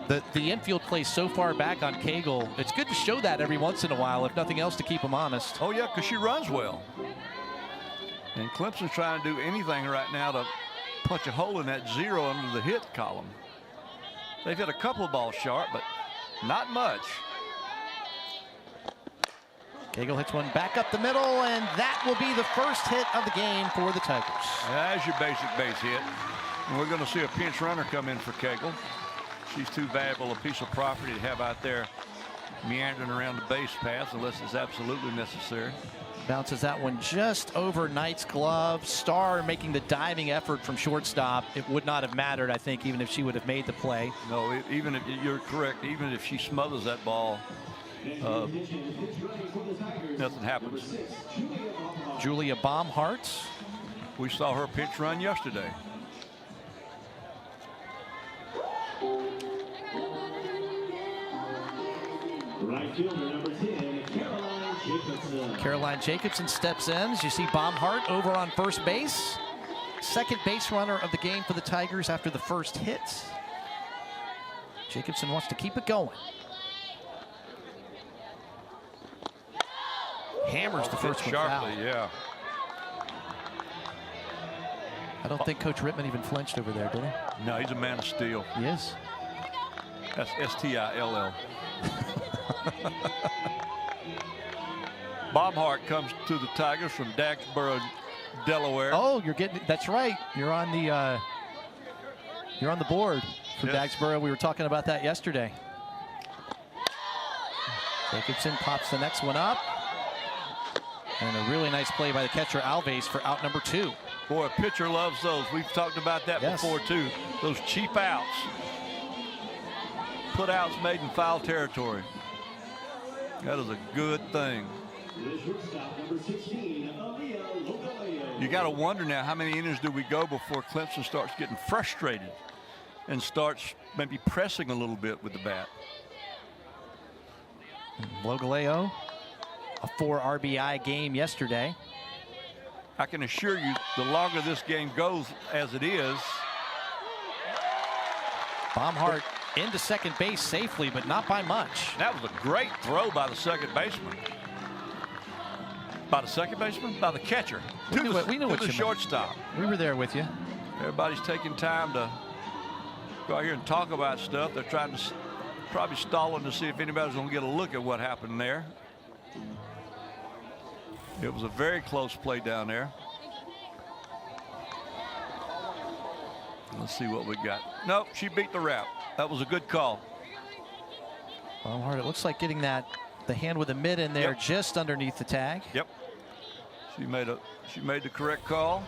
The infield plays so far back on Cagle. It's good to show that every once in a while, if nothing else, to keep them honest. Oh, yeah, because she runs well. And Clemson's trying to do anything right now to punch a hole in that 0 under the hit column. They've hit a couple of balls sharp, but not much. Cagle hits one back up the middle, and that will be the first hit of the game for the Tigers. That's your basic base hit. And we're going to see a pinch runner come in for Cagle. She's too valuable a piece of property to have out there meandering around the base paths unless it's absolutely necessary. Bounces that one just over Knight's glove. Starr making the diving effort from shortstop. It would not have mattered, I think, even if she would have made the play. No, even if you're correct, even if she smothers that ball, nothing happens. Julia Baumhart. We saw her pitch run yesterday. Right fielder number 10, Caroline Jacobson steps in. As you see Baumhart over on first base. 2nd base runner of the game for the Tigers after the first hit. Jacobson wants to keep it going. Hammers the first one sharply, foul. yeah. I don't think Coach Rittman even flinched over there, did he? No, he's a man of steel. He is. That's S-T-I-L-L. Baumhart comes to the Tigers from Dagsboro, Delaware. Oh, you're getting, that's right. You're on the board for Yes. Dagsboro. We were talking about that yesterday. Jacobson pops the next one up. And a really nice play by the catcher Alves for out number 2. Boy, a pitcher loves those. We've talked about that before too. Those cheap outs. Put outs made in foul territory. That is a good thing. You got to wonder now, how many innings do we go before Clemson starts getting frustrated and starts maybe pressing a little bit with the bat? Logaleo, a 4 RBI game yesterday. I can assure you, the longer this game goes as it is. Baumhart into second base safely, but not by much. That was a great throw by the second baseman. By the second baseman? By the catcher. We knew what you meant. Shortstop. We were there with you. Everybody's taking time to go out here and talk about stuff. They're trying to probably stalling to see if anybody's going to get a look at what happened there. It was a very close play down there. Let's see what we got. Nope, she beat the route. That was a good call. Baumhart, it looks like getting the hand with a mitt in there just underneath the tag. Yep. She made the correct call.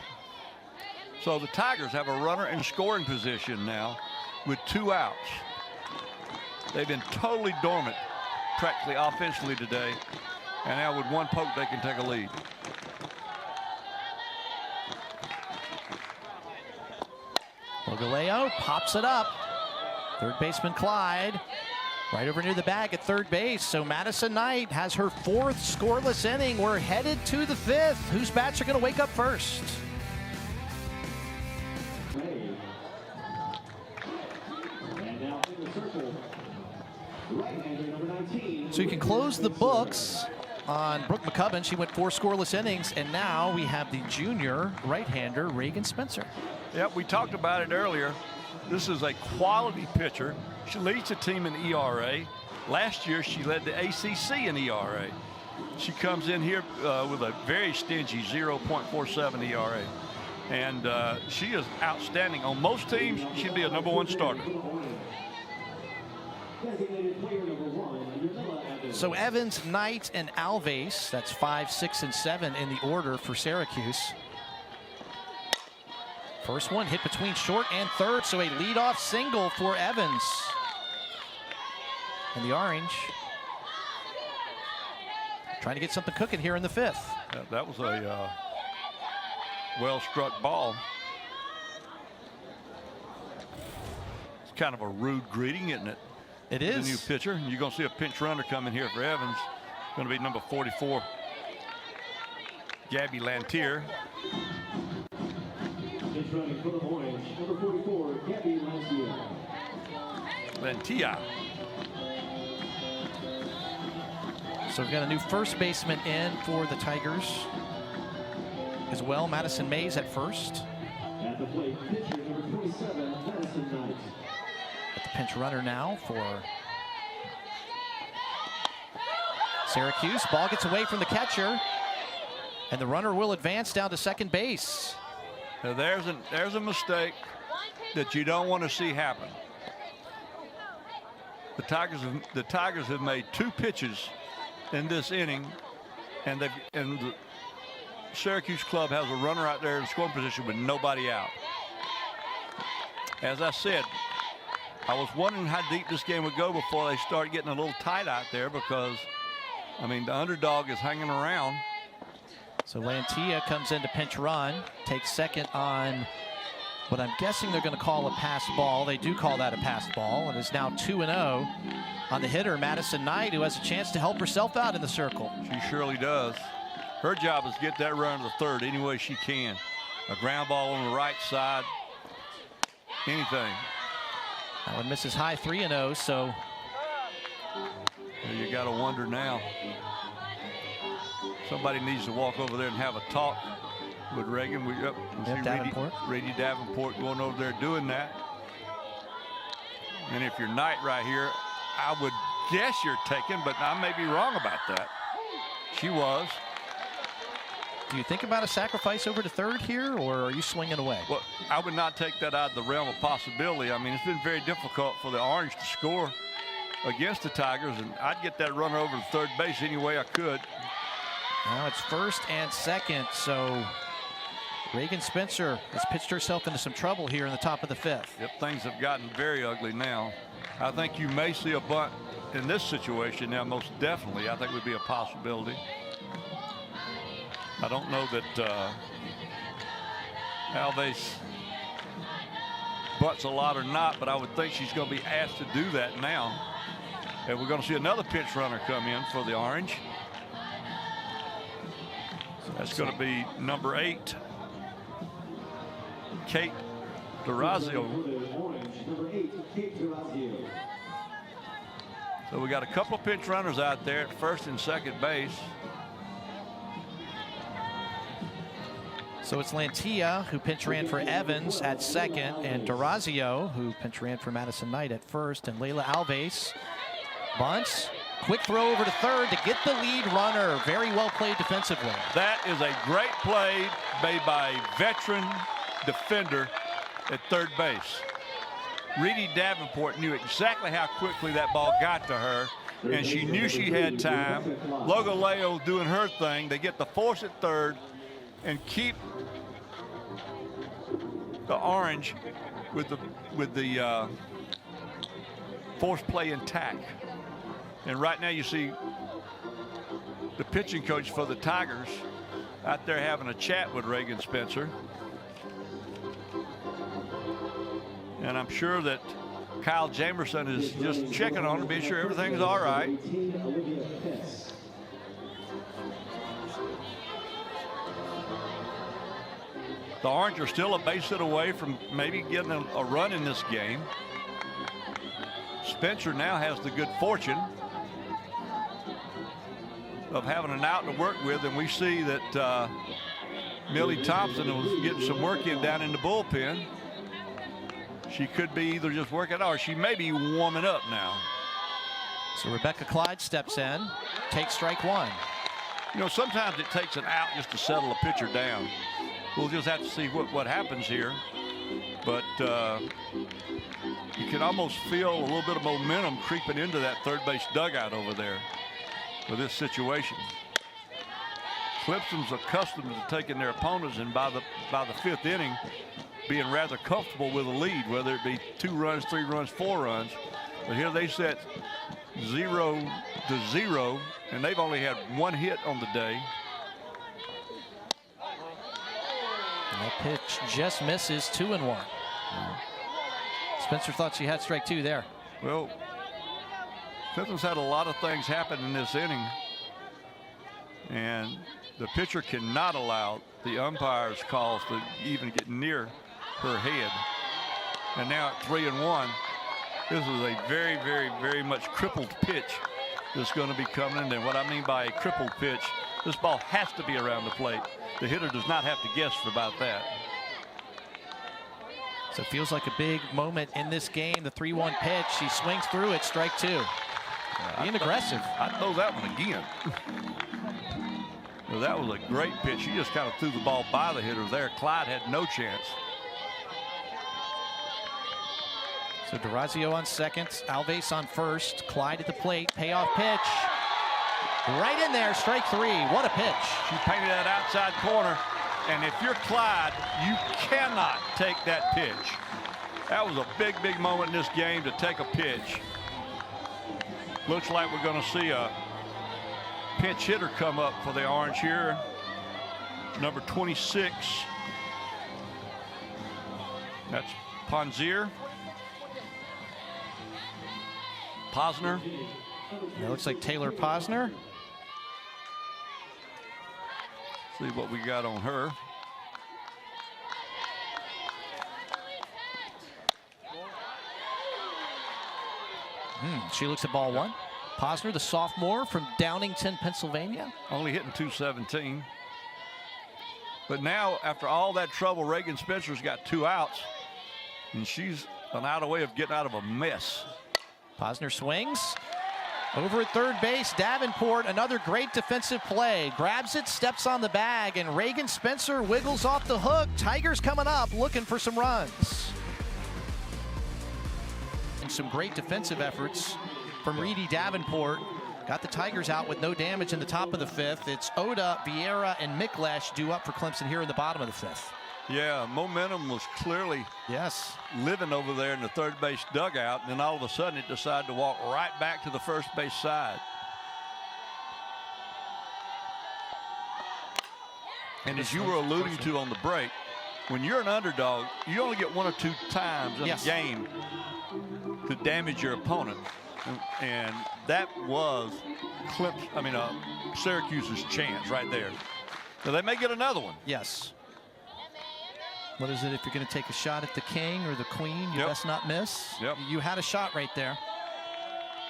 So the Tigers have a runner in scoring position now with 2 outs. They've been totally dormant practically offensively today. And now with 1 poke, they can take a lead. Logaleo pops it up. Third baseman Clyde right over near the bag at third base. So Madison Knight has her 4th scoreless inning. We're headed to the 5th. Whose bats are going to wake up first? So you can close the books on Brooke McCubbin. She went 4 scoreless innings, and now we have the junior right-hander, Regan Spencer. Yep, we talked about it earlier. This is a quality pitcher. She leads the team in ERA. Last year, she led the ACC in ERA. She comes in here with a very stingy 0.47 ERA. And she is outstanding. On most teams, she'd be a #1 starter. So Evans, Knight, and Alves, that's 5, 6, and 7 in the order for Syracuse. First one hit between short and third, so a leadoff single for Evans. And the Orange trying to get something cooking here in the 5th. Yeah, that was a well-struck ball. It's kind of a rude greeting, isn't it? It is. The new pitcher. You're going to see a pinch runner coming here for Evans. Going to be number 44, Gabby Lantier. Pinch running for the Orange, number 44, Gabby Lantier. Lantia. So we've got a new first baseman in for the Tigers as well. Madison Mays at first. At the plate, pitcher number 27, Madison Knight. At the pinch runner now for Syracuse. Ball gets away from the catcher, and the runner will advance down to second base. Now there's a mistake that you don't want to see happen. The Tigers have made 2 pitches in this inning, and the Syracuse club has a runner out there in scoring position with nobody out. As I said, I was wondering how deep this game would go before they started getting a little tight out there, because I mean the underdog is hanging around. So Lantia comes in to pinch run, takes second on what I'm guessing they're going to call a pass ball. They do call that a pass ball, and is now 2-0 on the hitter, Madison Knight, who has a chance to help herself out in the circle. She surely does. Her job is to get that run to the third any way she can. A ground ball on the right side, anything. That one misses high, 3-0, so you got to wonder now. Somebody needs to walk over there and have a talk with Regan. We see Davenport. Reedy Davenport going over there doing that. And if you're Knight right here, I would guess you're taken, but I may be wrong about that. She was. Do you think about a sacrifice over to third here, or are you swinging away? Well, I would not take that out of the realm of possibility. I mean, it's been very difficult for the Orange to score against the Tigers, and I'd get that runner over to third base any way I could. Now it's first and second, so Regan Spencer has pitched herself into some trouble here in the top of the 5th. Yep, things have gotten very ugly now. I think you may see a bunt in this situation now. Most definitely, I think would be a possibility. I don't know that Alves butts a lot or not, but I would think she's going to be asked to do that now. And we're going to see another pinch runner come in for the Orange. That's going to be number 8, Kate Durazio. So we got a couple of pinch runners out there at first and second base. So it's Lantia, who pinch ran for Evans at second, and Durazio, who pinch ran for Madison Knight at first, and Layla Alves bunts. Quick throw over to third to get the lead runner. Very well played defensively. That is a great play made by a veteran defender at third base. Reedy Davenport knew exactly how quickly that ball got to her, and she knew she had time. Logaleo doing her thing. They get the force at third and keep the Orange with the force play intact. And right now you see the pitching coach for the Tigers out there having a chat with Regan Spencer. And I'm sure that Kyle Jamerson is just checking on to be sure everything's all right. The Orange are still a base hit away from maybe getting a run in this game. Spencer now has the good fortune of having an out to work with, and we see that Millie Thompson was getting some work in down in the bullpen. She could be either just working out or she may be warming up now. So Rebecca Clyde steps in, takes strike one. You know, sometimes it takes an out just to settle a pitcher down. We'll just have to see what happens here. But you can almost feel a little bit of momentum creeping into that third base dugout over there with this situation. Clemson's accustomed to taking their opponents, and by the fifth inning being rather comfortable with a lead, whether it be 2 runs, 3 runs, 4 runs. But here they set 0-0, and they've only had 1 hit on the day. And that pitch just misses, 2-1. Spencer thought she had strike 2 there. Well, Clemson's had a lot of things happen in this inning, and the pitcher cannot allow the umpire's calls to even get near her head. And now at 3-1, this is a very, very, very much crippled pitch that's going to be coming in. And what I mean by a crippled pitch, this ball has to be around the plate. The hitter does not have to guess about that. So it feels like a big moment in this game. The 3-1 pitch, she swings through it, strike 2. Being aggressive. I'd throw that one again. Well, that was a great pitch. She just kind of threw the ball by the hitter there. Clyde had no chance. So DeRazio on second, Alves on first, Clyde at the plate, payoff pitch. Right in there, strike 3. What a pitch. She painted that outside corner, and if you're Clyde, you cannot take that pitch. That was a big, big moment in this game to take a pitch. Looks like we're going to see a pinch hitter come up for the Orange here. Number 26. That's Ponzier. Posner. It looks like Taylor Posner. See what we got on her. She looks at ball 1. Posner, the sophomore from Downingtown, Pennsylvania. Only hitting .217. But now, after all that trouble, Reagan Spencer's got 2 outs, and she's an out away of getting out of a mess. Posner swings. Over at third base, Davenport, another great defensive play. Grabs it, steps on the bag, and Reagan Spencer wiggles off the hook. Tigers coming up, looking for some runs. And some great defensive efforts from Reedy Davenport. Got the Tigers out with no damage in the top of the 5th. It's Oda, Vieira, and Miklesh due up for Clemson here in the bottom of the 5th. Yeah, momentum was clearly living over there in the third base dugout, and then all of a sudden it decided to walk right back to the first base side. And as you were alluding to on the break, when you're an underdog, you only get 1 or 2 times in a game to damage your opponent. And that was Syracuse's chance right there. So they may get another one. Yes. What is it? If you're going to take a shot at the king or the queen, you best not miss. You had a shot right there.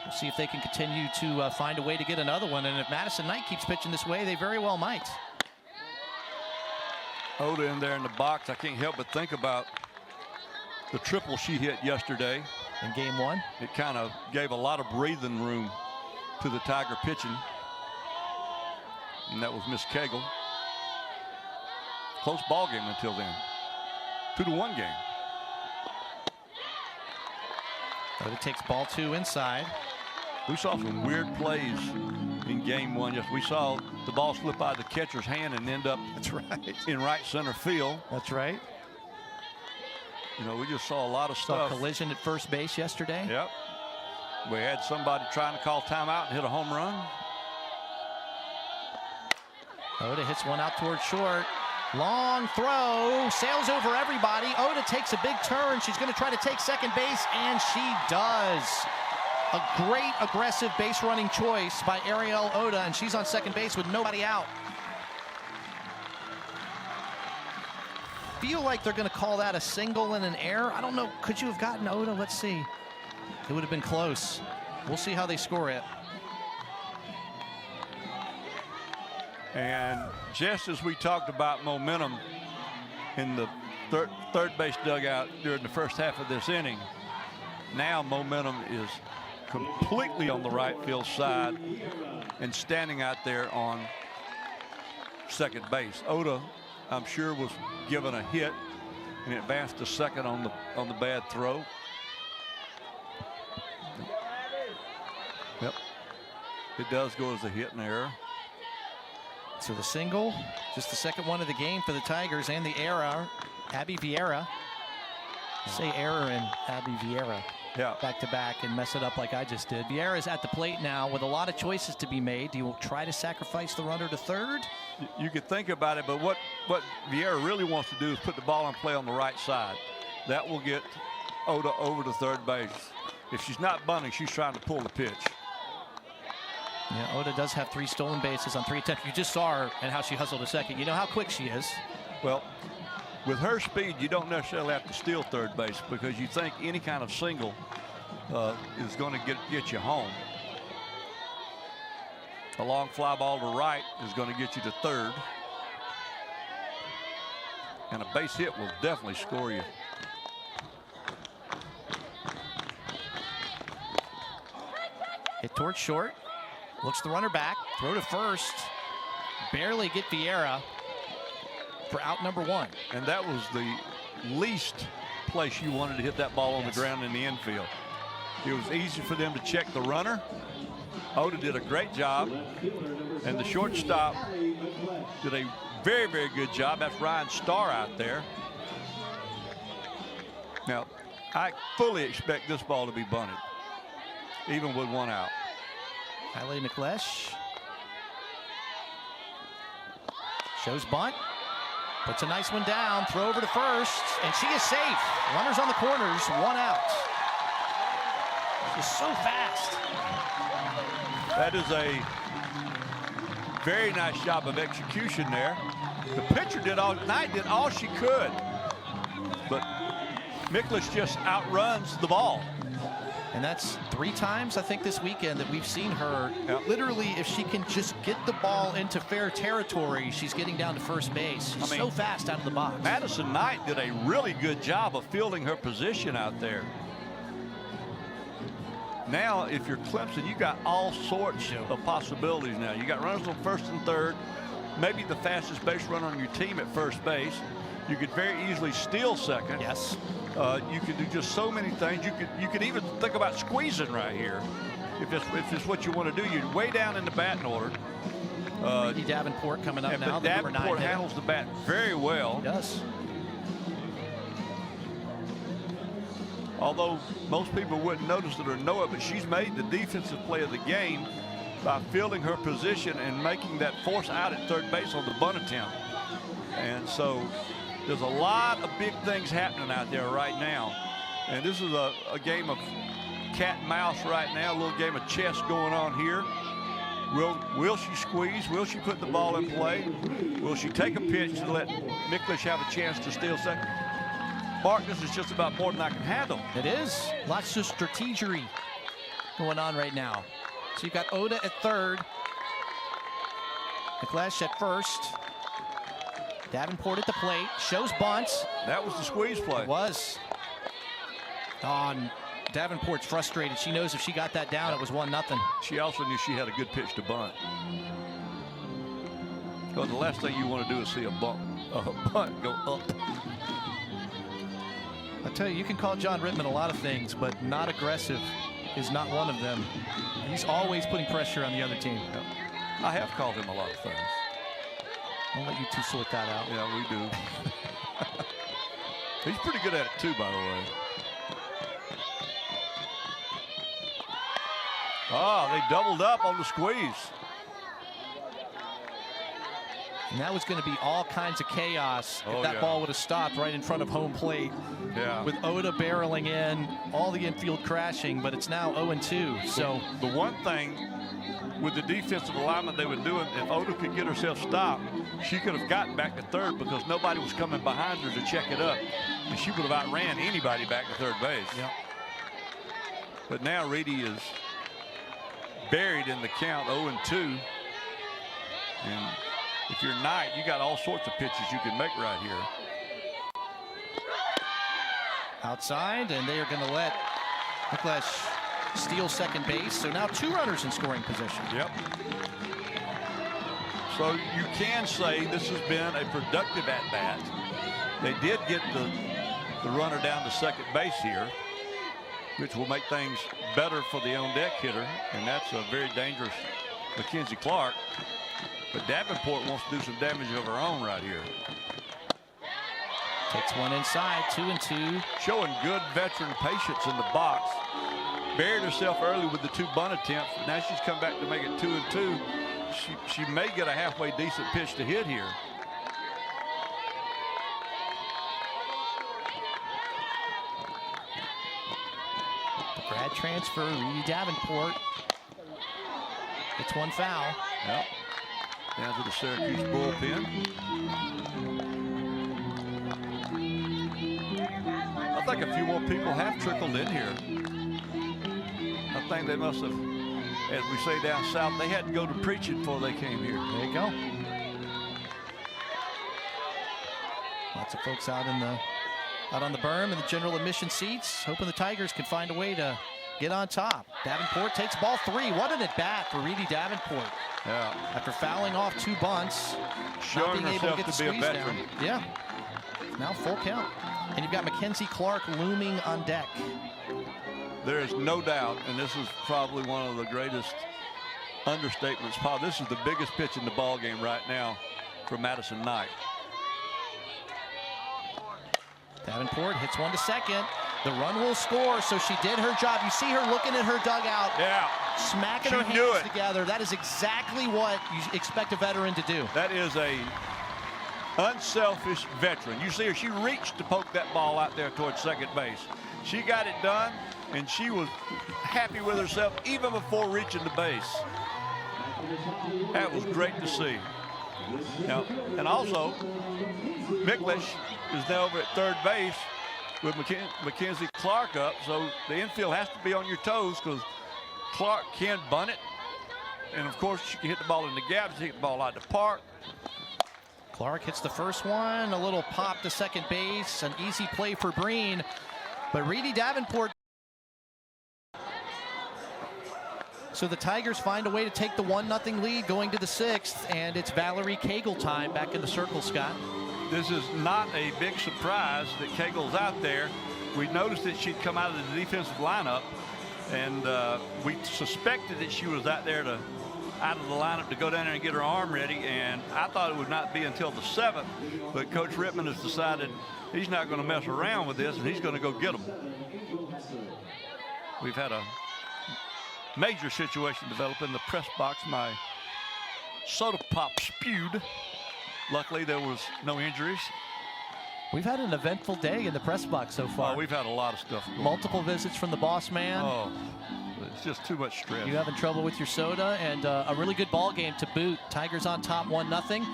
We'll see if they can continue to find a way to get another one. And if Madison Knight keeps pitching this way, they very well might. Oda in there in the box. I can't help but think about the triple she hit yesterday. In game 1. It kind of gave a lot of breathing room to the Tiger pitching. And that was Miss Cagle. Close ball game until then. 2-1 game. Oda takes ball 2 inside. We saw some weird plays in game 1. Yes, we saw the ball slip out of the catcher's hand and end up in right center field. That's right. You know, we just saw a lot of stuff. Saw a collision at first base yesterday. Yep. We had somebody trying to call timeout and hit a home run. Oda hits one out towards short. Long throw, sails over everybody. Oda takes a big turn. She's going to try to take second base, and she does. A great aggressive base running choice by Arielle Oda, and she's on second base with nobody out. Feel like they're going to call that a single and an error. I don't know. Could you have gotten Oda? Let's see. It would have been close. We'll see how they score it. And just as we talked about momentum in the third base dugout during the first half of this inning, now momentum is completely on the right field side and standing out there on second base. Oda, I'm sure, was given a hit and advanced to second on the bad throw. Yep, it does go as a hit and error. So the single, just the second one of the game for the Tigers, and the error, Abby Vieira. Say error and Abby Vieira. Yeah. Back to back and mess it up like I just did. Vieira's at the plate now with a lot of choices to be made. Do you try to sacrifice the runner to third? You could think about it, but what Vieira really wants to do is put the ball in play on the right side. That will get Oda over to third base. If she's not bunting, she's trying to pull the pitch. Yeah, Oda does have 3 stolen bases on 3 attempts. You just saw her and how she hustled a second. You know how quick she is. Well, with her speed, you don't necessarily have to steal third base because you think any kind of single is going to get you home. A long fly ball to right is going to get you to third. And a base hit will definitely score you. Hit towards short. Looks the runner back. Throw to first. Barely get Vieira for out number 1. And that was the least place you wanted to hit that ball on the ground in the infield. It was easy for them to check the runner. Oda did a great job. And the shortstop did a very, very good job. That's Ryan Starr out there. Now, I fully expect this ball to be bunted, even with 1 out. Kylie McLeish shows bunt, puts a nice one down, throw over to first, and she is safe. Runners on the corners, 1 out. She's so fast. That is a very nice job of execution there. The pitcher Knight did all she could, but McLeish just outruns the ball. And that's 3 times, I think, this weekend that we've seen her. Yep. Literally, if she can just get the ball into fair territory, she's getting down to first base. She's so fast out of the box. Madison Knight did a really good job of fielding her position out there. Now, if you're Clemson, you got all sorts of possibilities now. You got runners on first and third, maybe the fastest base runner on your team at first base. You could very easily steal second. Yes. You could do just so many things. You could even think about squeezing right here, if it's what you want to do. You're way down in the batting order. Reedy Davenport coming up now. But Davenport handles the bat very well. He does. Although most people wouldn't notice it or know it, but she's made the defensive play of the game by fielding her position and making that force out at third base on the bunt attempt. And so there's a lot of big things happening out there right now. And this is a game of cat and mouse right now, a little game of chess going on here. Will she squeeze? Will she put the ball in play? Will she take a pitch to let McLeish have a chance to steal second? Mark, this is just about more than I can handle. It is. Lots of strategery going on right now. So you've got Oda at third. McLeish at first. Davenport at the plate. Shows bunts. That was the squeeze play. It was. Davenport's frustrated. She knows if she got that down, it was 1-0. She also knew she had a good pitch to bunt. Because the last thing you want to do is see a bunt go up. I tell you, you can call John Rittman a lot of things, but not aggressive is not one of them. He's always putting pressure on the other team. Yep. I have called him a lot of things. I'll let you two sort that out. Yeah, we do. He's pretty good at it too, by the way. They doubled up on the squeeze. And that was going to be all kinds of chaos if that ball would have stopped right in front of home plate. Yeah. With Oda barreling in, all the infield crashing, but it's now 0-2. So the one thing with the defensive alignment they were doing, if Oda could get herself stopped, she could have gotten back to third because nobody was coming behind her to check it up. And she would have outran anybody back to third base. Yeah. But now Reedy is buried in the count, 0-2. And if you're Knight, you got all sorts of pitches you can make right here. Outside, and they are going to let Nicholas steal second base. So now 2 runners in scoring position. Yep. So you can say this has been a productive at-bat. They did get the runner down to second base here, which will make things better for the on-deck hitter, and that's a very dangerous Mackenzie Clark. But Davenport wants to do some damage of her own right here. Takes one inside, 2-2. Showing good veteran patience in the box. Buried herself early with the 2 bunt attempts. Now she's come back to make it 2-2. She may get a halfway decent pitch to hit here. The grad transfer, Reedy Davenport. It's one foul. Yep. Down to the Syracuse bullpen. I think a few more people have trickled in here. I think they must have, as we say down south, they had to go to preaching before they came here. There you go. Lots of folks out on the berm in the general admission seats, hoping the Tigers can find a way to get on top. Davenport takes ball 3. What an at-bat for Reedy Davenport. Yeah. After fouling off 2 bunts, showing herself to be a veteran. down. Yeah. Now full count. And you've got Mackenzie Clark looming on deck. There is no doubt, and this is probably one of the greatest understatements. This is the biggest pitch in the ball game right now for Madison Knight. Davenport hits one to second. The run will score, so she did her job. You see her looking at her dugout, smacking her hands together. That is exactly what you expect a veteran to do. That is a unselfish veteran. You see her, she reached to poke that ball out there towards second base. She got it done, and she was happy with herself even before reaching the base. That was great to see. Now, and also, Miklish is now over at third base with Mackenzie Clark up, so the infield has to be on your toes because Clark can bunt it. And of course, she can hit the ball in the gap, she can hit the ball out the park. Clark hits the first one, a little pop to second base, an easy play for Breen. But Reedy Davenport. So the Tigers find a way to take the 1-0 lead going to the 6th, and it's Valerie Cagle time back in the circle, Scott. This is not a big surprise that Cagle's out there. We noticed that she'd come out of the defensive lineup, and we suspected that she was out there out of the lineup to go down there and get her arm ready, and I thought it would not be until the 7th, but Coach Rittman has decided he's not going to mess around with this, and he's going to go get them. We've had a major situation develop in the press box. My soda pop spewed. Luckily, there was no injuries. We've had an eventful day in the press box so far. Oh, we've had a lot of stuff going Multiple visits from the boss man. Oh, it's just too much stress. You having trouble with your soda, and a really good ball game to boot. Tigers on top 1-0.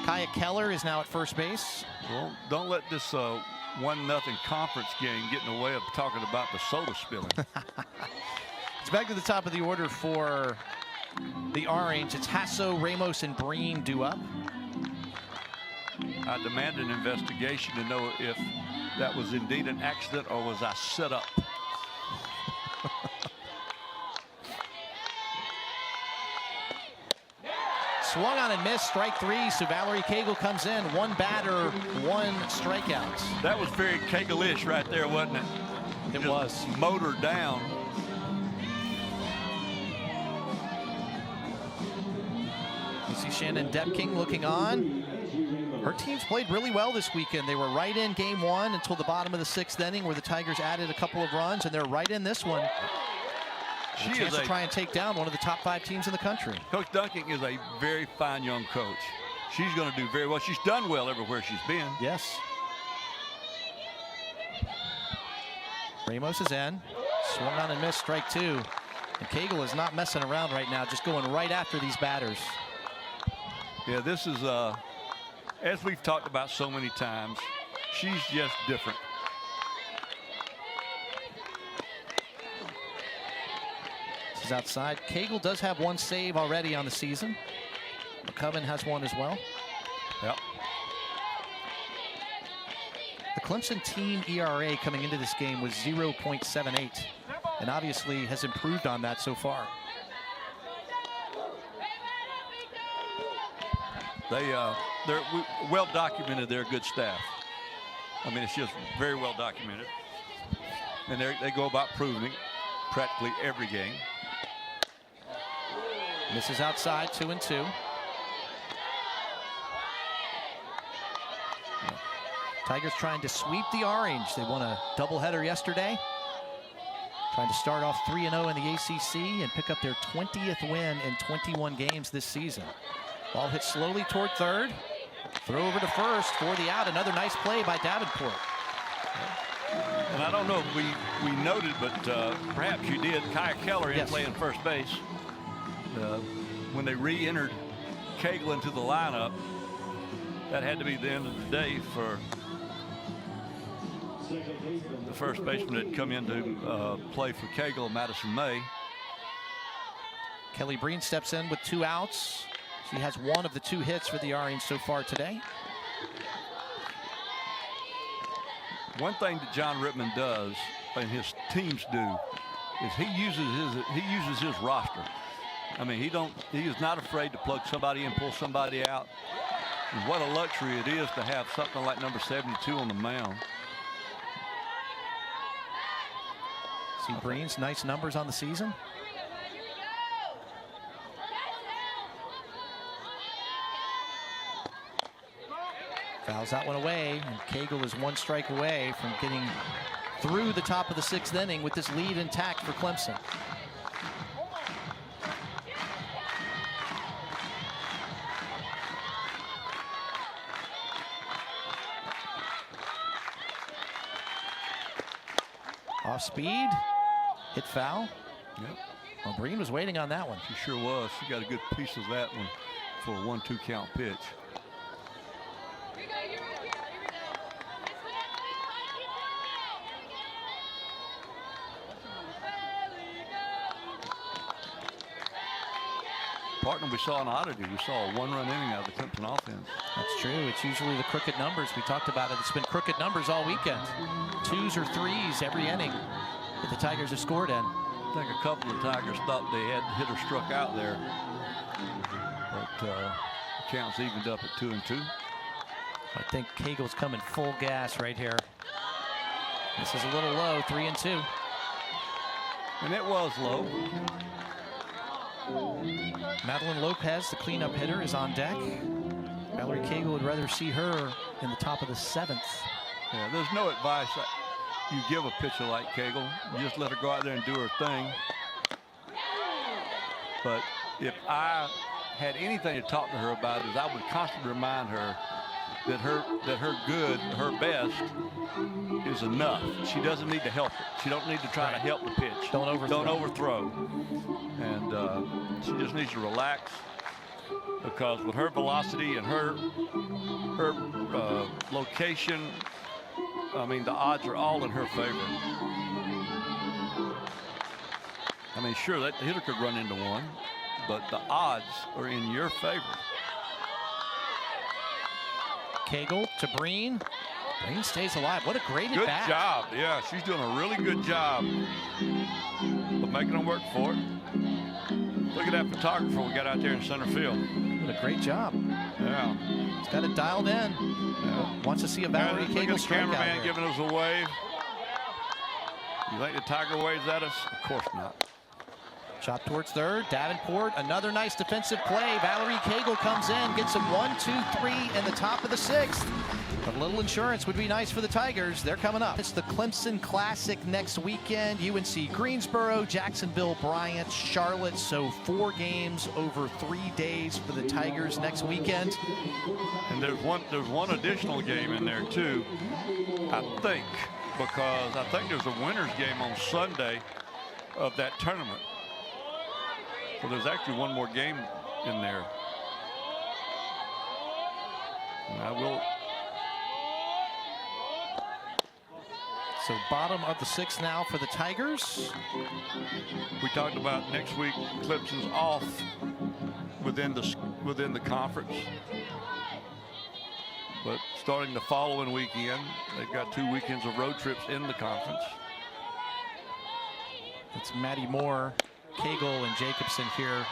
Kaya Keller is now at first base. Well, don't let this 1-0 conference game get in the way of talking about the soda spilling. It's back to the top of the order for the Orange. It's Hasso, Ramos, and Breen due up. I demand an investigation to know if that was indeed an accident or was I set up. Swung on and missed, strike 3, so Valerie Cagle comes in. 1 batter, 1 strikeouts. That was very Cagle-ish right there, wasn't it? It was. Motored down. You see Shannon Depking looking on. Her team's played really well this weekend. They were right in game 1 until the bottom of the 6th inning, where the Tigers added a couple of runs, and they're right in this one. She is to try and take down one of the top 5 teams in the country. Coach Duncan is a very fine young coach. She's going to do very well. She's done well everywhere she's been. Yes. Ramos is in. Swung on and missed, strike 2. And Cagle is not messing around right now, just going right after these batters. Yeah, this is, as we've talked about so many times, she's just different. This is outside. Cagle does have 1 save already on the season. McCubbin has 1 as well. Yep. The Clemson team ERA coming into this game was 0.78, and obviously has improved on that so far. They're well documented. They're a good staff. I mean, it's just very well documented, and they go about proving it practically every game. Misses outside, 2-2. Tigers trying to sweep the Orange. They won a doubleheader yesterday. Trying to start off 3-0 in the ACC and pick up their 20th win in 21 games this season. Ball hit slowly toward third. Throw over to first for the out. Another nice play by Davenport. And I don't know if we noted, but perhaps you did. Kaya Keller in playing first base. When they re-entered Cagle into the lineup, that had to be the end of the day for the first baseman that had come in to play for Cagle, Madison Knight. Kelly Breen steps in with 2 outs. She has 1 of the 2 hits for the Orange so far today. One thing that John Rittman does, and his teams do, is he uses his roster. I mean, he is not afraid to plug somebody in, pull somebody out. And what a luxury it is to have something like number 72 on the mound. See Breen's nice numbers on the season. Fouls that one away, and Cagle is 1 strike away from getting through the top of the 6th inning with this lead intact for Clemson. Off speed, hit foul. Yep. Well, Breen was waiting on that one. She sure was. She got a good piece of that one for a 1-2 count pitch. Partner, we saw an oddity. We saw a 1-run inning out of the Clemson offense. That's true. It's usually the crooked numbers. We talked about it. It's been crooked numbers all weekend. 2s or 3s every inning that the Tigers have scored in. I think a couple of Tigers thought they had hit or struck out there. But the count's evened up at 2-2. I think Cagle's coming full gas right here. This is a little low, 3-2. And it was low. Madeline Lopez, the cleanup hitter, is on deck. Valerie Cagle would rather see her in the top of the 7th. Yeah, there's no advice that you give a pitcher like Cagle. You just let her go out there and do her thing. But if I had anything to talk to her about, is I would constantly remind her that her best is enough. She doesn't need to help it. She don't need to try to help the pitch. Don't overthrow. And she just needs to relax, because with her velocity and her location, I mean, the odds are all in her favor. I mean, sure, that hitter could run into one, but the odds are in your favor. Cagle to Breen. Breen stays alive. What a great at bat. Good job. Yeah, she's doing a really good job of making them work for it. Look at that photographer we got out there in center field. What a great job. Yeah. He's got it dialed in. Yeah. Wants to see a Valerie Cagle strikeout. Look at the cameraman giving us a wave. You think the Tiger waves at us? Of course not. Chop towards third. Davenport, another nice defensive play. Valerie Cagle comes in, gets him 1, 2, 3 in the top of the 6th. But a little insurance would be nice for the Tigers. They're coming up. It's the Clemson Classic next weekend. UNC Greensboro, Jacksonville, Bryant, Charlotte. So 4 games over 3 days for the Tigers next weekend. And there's one additional game in there too, I think, because I think there's a winner's game on Sunday of that tournament. So there's actually one more game in there. And I will. So bottom of the 6th now for the Tigers. We talked about next week Clemson's off within the conference. But starting the following weekend, they've got 2 weekends of road trips in the conference. It's Maddie Moore, Cagle, and Jacobson here.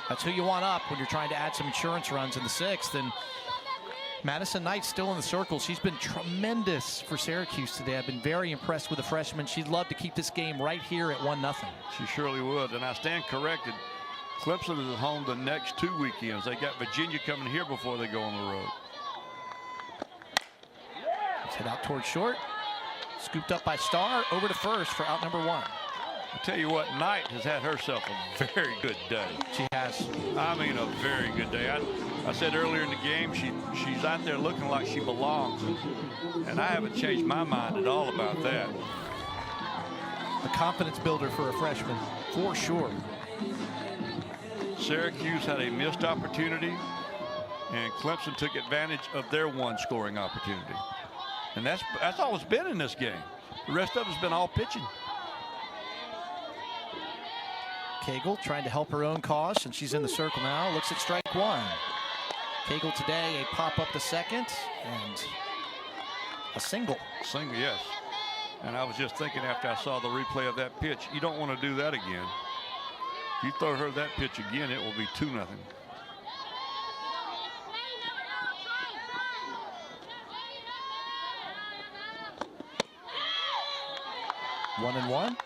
That's who you want up when you're trying to add some insurance runs in the 6th. And Madison Knight still in the circle. She's been tremendous for Syracuse today. I've been very impressed with the freshman. She'd love to keep this game right here at 1-0. She surely would. And I stand corrected. Clemson is at home the next 2 weekends. They got Virginia coming here before they go on the road. Let's head out towards short. Scooped up by Starr. Over to first for out number 1. I tell you what, Knight has had herself a very good day. She has. I mean, a very good day. I said earlier in the game, she's out there looking like she belongs. And I haven't changed my mind at all about that. A confidence builder for a freshman, for sure. Syracuse had a missed opportunity, and Clemson took advantage of their 1 scoring opportunity. And that's all it's been in this game. The rest of it's been all pitching. Cagle trying to help her own cause, and she's in the circle now. Looks at strike 1. Cagle today, a pop up to second, and a single. Single, yes. And I was just thinking after I saw the replay of that pitch, you don't want to do that again. If you throw her that pitch again, it will be 2-0. 1-1.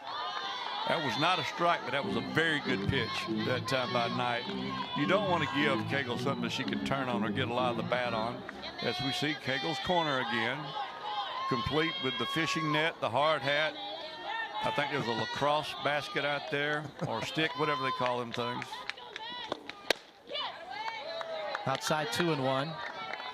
That was not a strike, but that was a very good pitch that time by Knight. You don't want to give Cagle something that she can turn on or get a lot of the bat on. As we see Cagle's corner again, complete with the fishing net, the hard hat. I think there's a lacrosse basket out there, or stick, whatever they call them things. Outside 2-1.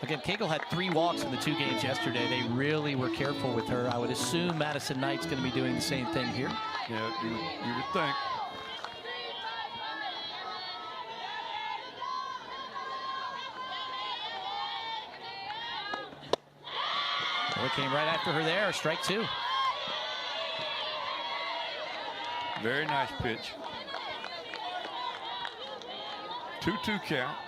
Again, Cagle had 3 walks in the 2 games yesterday. They really were careful with her. I would assume Madison Knight's going to be doing the same thing here. Yeah, you would think. Well, it came right after her there. Strike 2. Very nice pitch. 2-2 count.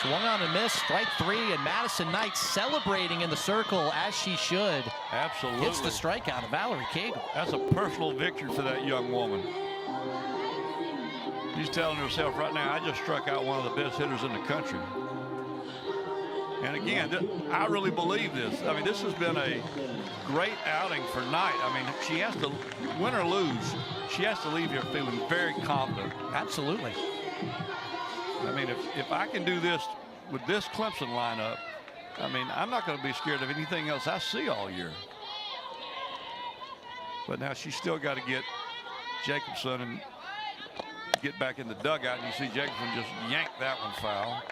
Swung on and missed, strike 3, and Madison Knight celebrating in the circle as she should. Absolutely. Gets the strikeout of Valerie Cagle. That's a personal victory for that young woman. She's telling herself right now, I just struck out one of the best hitters in the country. And again, I really believe this. I mean, this has been a great outing for Knight. I mean, she has to, win or lose, she has to leave here feeling very confident. Absolutely. I mean, if I can do this with this Clemson lineup, I mean, I'm not going to be scared of anything else I see all year. But now she's still got to get Jacobson and get back in the dugout, and you see Jacobson just yank that one foul.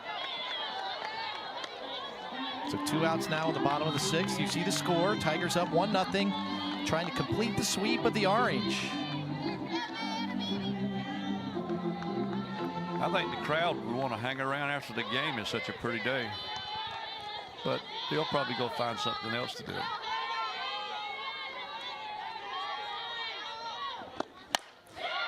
So 2 outs now in the bottom of the 6th. You see the score. Tigers up 1-0, trying to complete the sweep of the Orange. I think the crowd would want to hang around after the game. It's such a pretty day. But they'll probably go find something else to do.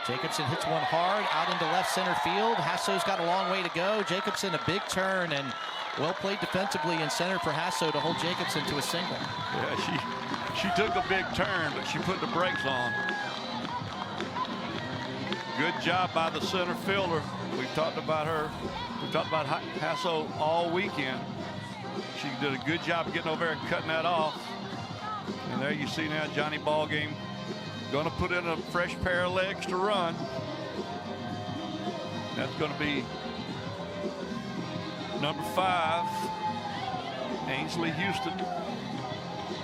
Jacobson hits one hard out into left center field. Hasso's got a long way to go. Jacobson a big turn and well played defensively in center for Hasso to hold Jacobson to a single. Yeah, she took a big turn, but she put the brakes on. Good job by the center fielder. We've talked about her. We've talked about Hasso all weekend. She did a good job of getting over there and cutting that off. And there you see now Johnny Ballgame going to put in a fresh pair of legs to run. That's going to be number 5, Ainsley Houston.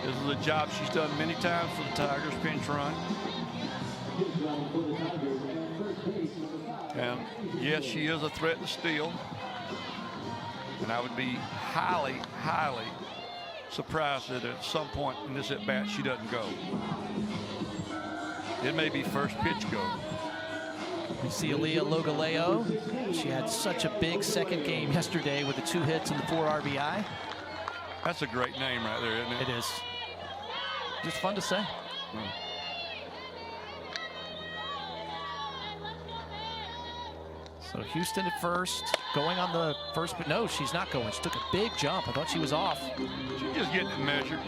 This is a job she's done many times for the Tigers, pinch run. And yes, she is a threat to steal. And I would be highly, highly surprised that at some point in this at bat she doesn't go. It may be first pitch go. We see Aaliyah Logaleo. She had such a big second game yesterday with the 2 hits and the 4 RBI. That's a great name right there, isn't it? It is. Just fun to say. So Houston at first, going on the first, but no, she's not going. She took a big jump. I thought she was off. She's just getting it measured.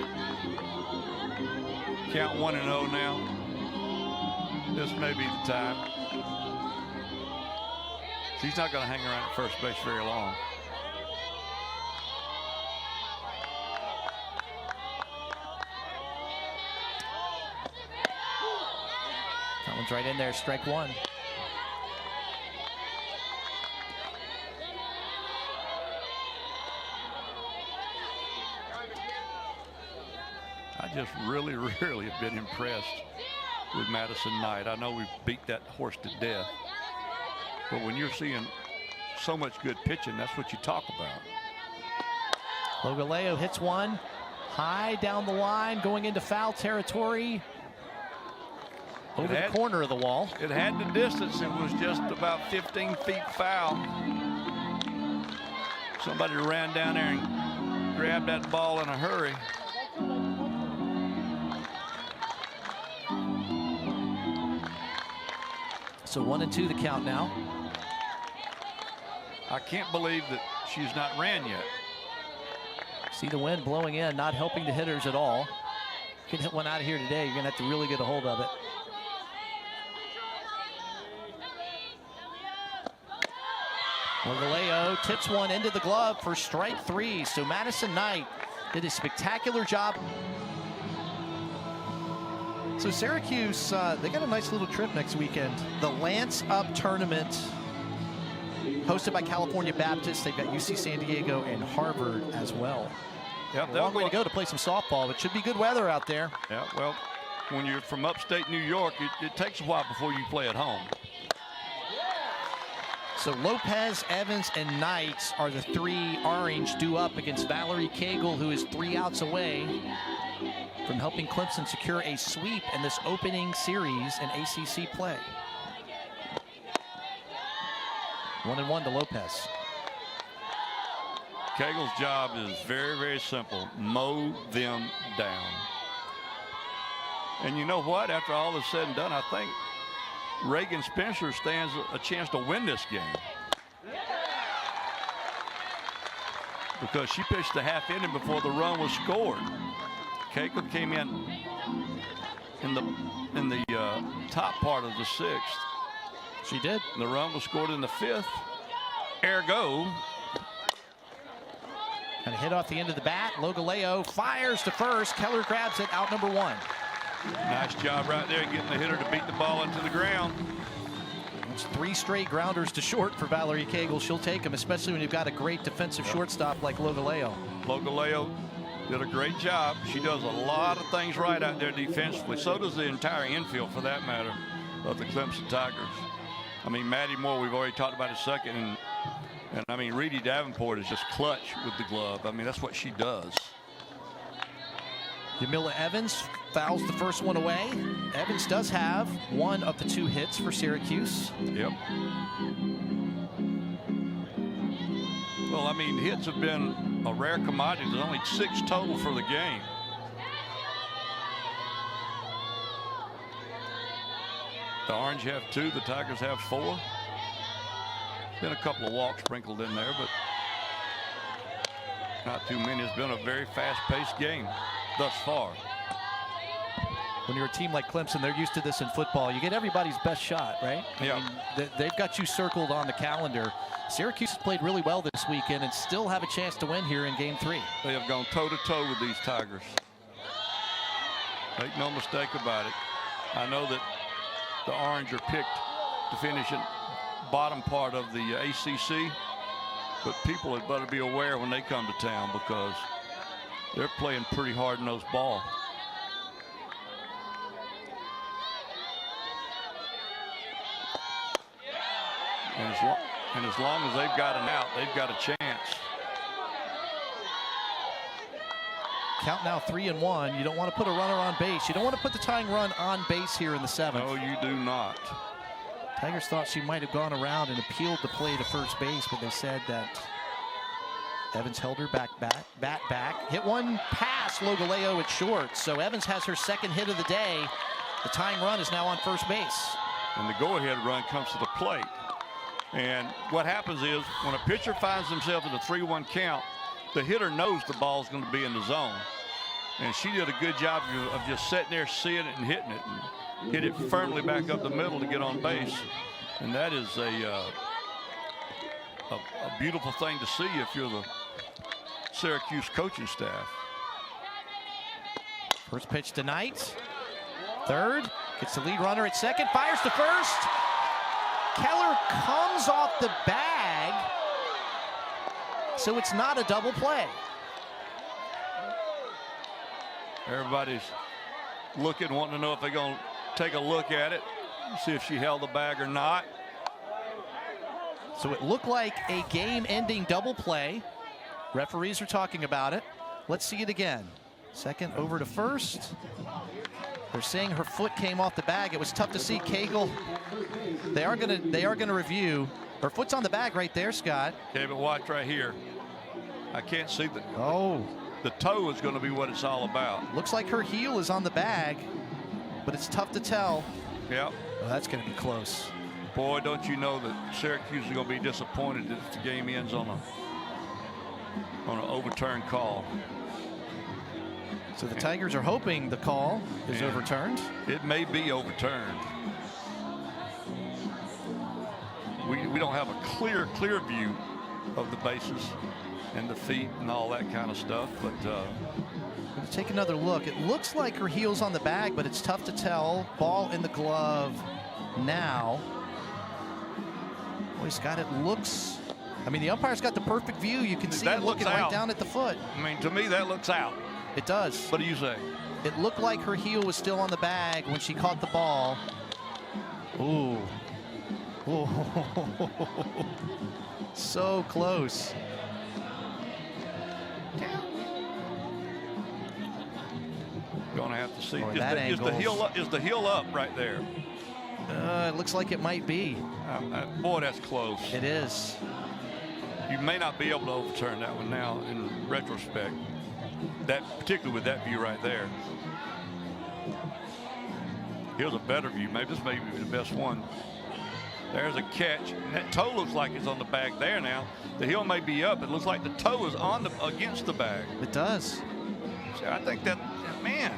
Count 1-0 now. This may be the time. She's not going to hang around at first base very long. That one's right in there, strike one. I just really have been impressed with Madison Knight. I know we've beat that horse to death, but when you're seeing so much good pitching, that's what you talk about. Logaleo hits one high down the line, going into foul territory. Over the corner of the wall. It had the distance. It was just about 15 feet foul. Somebody ran down there and grabbed that ball in a hurry. So 1-2 the count now. I can't believe that she's not ran yet. See the wind blowing in, not helping the hitters at all. You can hit one out of here today. You're going to have to really get a hold of it. Logaleo tips one into the glove for strike three. So Madison Knight did a spectacular job. So Syracuse, they got a nice little trip next weekend. The Lance Up Tournament, hosted by California Baptist. They've got UC San Diego and Harvard as well. Yep, a long way to go to play some softball. It should be good weather out there. Yeah, well, when you're from upstate New York, it takes a while before you play at home. So Lopez, Evans, and Knight are the three orange due up against Valerie Cagle, who is 3 outs away from helping Clemson secure a sweep in this opening series in ACC play. 1-1 to Lopez. Cagle's job is very simple. Mow them down. And you know what? After all is said and done, I think Reagan Spencer stands a chance to win this game. Because she pitched the half inning before the run was scored. Cagle came in the top part of the 6th. She did. And the run was scored in the 5th. Ergo. And a hit off the end of the bat. Logaleo fires to first. Keller grabs it, out number 1. Nice job right there getting the hitter to beat the ball into the ground. It's 3 straight grounders to short for Valerie Cagle. She'll take them, especially when you've got a great defensive shortstop like Logaleo. Logaleo did a great job. She does a lot of things right out there defensively. So does the entire infield, for that matter, of the Clemson Tigers. I mean, Maddie Moore, we've already talked about in second. And I mean, Reedy Davenport is just clutch with the glove. I mean, that's what she does. Yamila Evans fouls the first one away. Evans does have 1 of the 2 hits for Syracuse. Yep. Well, I mean, hits have been a rare commodity. There's only 6 total for the game. The Orange have 2, the Tigers have 4. Been a couple of walks sprinkled in there, but not too many. It's been a very fast-paced game thus far. When you're a team like Clemson, they're used to this in football. You get everybody's best shot, right? Yeah. I mean, they've got you circled on the calendar. Syracuse has played really well this weekend and still have a chance to win here in Game 3. They have gone toe-to-toe with these Tigers. Make no mistake about it. I know that the Orange are picked to finish in bottom part of the ACC, but people had better be aware when they come to town because they're playing pretty hard-nosed ball. And as long as they've got an out, they've got a chance. Count now 3-1. You don't want to put a runner on base. You don't want to put the tying run on base here in the 7th. No, you do not. Tigers thought she might have gone around and appealed the play to first base, but they said that Evans held her bat back. Hit one past Logaleo at short. So Evans has her 2nd hit of the day. The tying run is now on first base. And the go-ahead run comes to the plate. And what happens is when a pitcher finds himself in a 3-1 count, the hitter knows the ball's going to be in the zone. And she did a good job of just sitting there, seeing it and hitting it, and hit it firmly back up the middle to get on base. And that is a beautiful thing to see if you're the Syracuse coaching staff. First pitch to Knight. Third, gets the lead runner at second, fires to first. Keller comes off the bag, so it's not a double play. Everybody's looking, wanting to know if they're going to take a look at it, see if she held the bag or not. So it looked like a game-ending double play. Referees are talking about it. Let's see it again. Second over to first. They're saying her foot came off the bag. It was tough to see. Cagle. They are gonna review. Her foot's on the bag right there, Scott. Okay, but watch right here. I can't see the. Oh. The toe is going to be what it's all about. Looks like her heel is on the bag, but it's tough to tell. Yep. Well, that's going to be close. Boy, don't you know that Syracuse is going to be disappointed if the game ends on an overturned call. So the Tigers are hoping the call is overturned. It may be overturned. We don't have a clear view of the bases and the feet and all that kind of stuff, but let's take another look. It looks like her heel's on the bag, but it's tough to tell. Ball in the glove now. Boy, Scott, it looks, I mean, the umpire's got the perfect view. You can see him looking right down at the foot. I mean, to me, that looks out. It does. What do you say? It looked like her heel was still on the bag when she caught the ball. Ooh. Ooh. So close. Gonna have to see. Boy, is the heel up right there? It looks like it might be. Boy, that's close. It is. You may not be able to overturn that one now in retrospect. Particularly with that view right there. Here's a better view. Maybe this may be the best one. There's a catch. And that toe looks like it's on the bag there now. The heel may be up. It looks like the toe is on against the bag. It does. So I think that, man.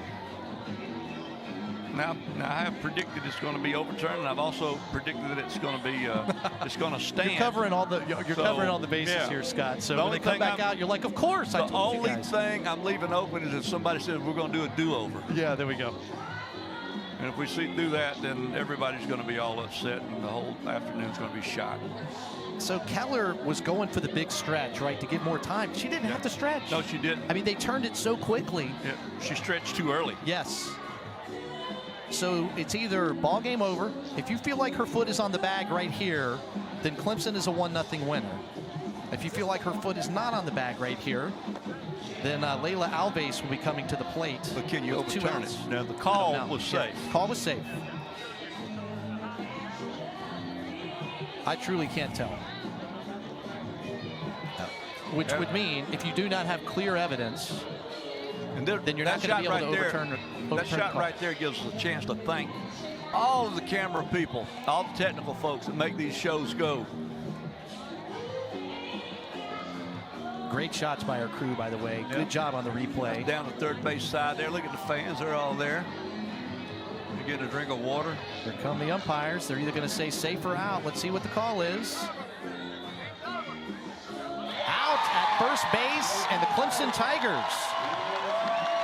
Now I have predicted it's going to be overturned, and I've also predicted that it's going to be it's going to stand. You're covering all the bases here, Scott. So when they come back out, you're like, of course. The only thing I'm leaving open is if somebody says we're going to do a do-over. Yeah, there we go. And if we do that, then everybody's going to be all upset, and the whole afternoon's going to be shot. So Keller was going for the big stretch, right, to give more time. She didn't have to stretch. No, she didn't. I mean, they turned it so quickly. Yeah, she stretched too early. Yes. So it's either ball game over. If you feel like her foot is on the bag right here, then Clemson is a 1-0 winner. If you feel like her foot is not on the bag right here, then Layla Alves will be coming to the plate. But can you overturn it? Now, the call was safe. Call was safe. I truly can't tell. Which would mean if you do not have clear evidence, then you're not going to be able to overturn that shot right there gives us a chance to thank all of the camera people, all the technical folks that make these shows go. Great shots by our crew, by the way. Good job on the replay. Down the third base side there. Look at the fans. They're all there. They're getting a drink of water. Here come the umpires. They're either going to say safe or out. Let's see what the call is. Out at first base, and the Clemson Tigers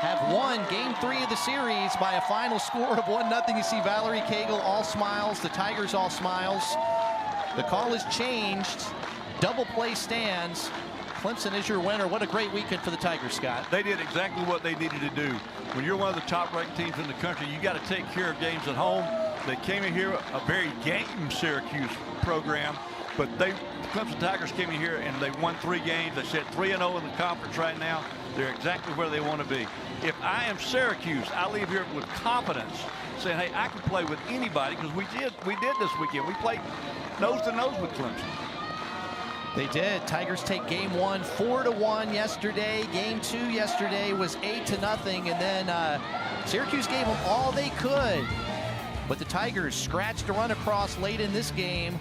have won Game 3 of the series by a final score of 1-0. You see Valerie Cagle all smiles. The Tigers all smiles. The call is changed. Double play stands. Clemson is your winner. What a great weekend for the Tigers, Scott. They did exactly what they needed to do. When you're one of the top-ranked teams in the country, you got to take care of games at home. They came in here, a very game Syracuse program, but Clemson Tigers came in here and they won 3 games. They sit 3-0 in the conference right now. They're exactly where they want to be. If I am Syracuse, I leave here with confidence, saying, hey, I can play with anybody, because we did this weekend. We played nose-to-nose with Clemson. They did. Tigers take game 1 4-1 yesterday. Game 2 yesterday was 8-0, and then Syracuse gave them all they could. But the Tigers scratched a run across late in this game,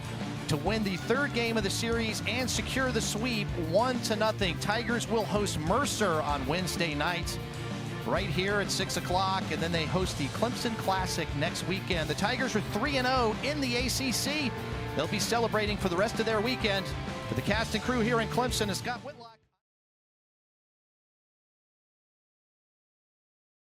to win the third game of the series and secure the sweep 1-0. Tigers will host Mercer on Wednesday night right here at 6 o'clock, and then they host the Clemson Classic next weekend. The Tigers are 3-0 in the ACC. They'll be celebrating for the rest of their weekend. For the cast and crew here in Clemson is Scott Whitlock.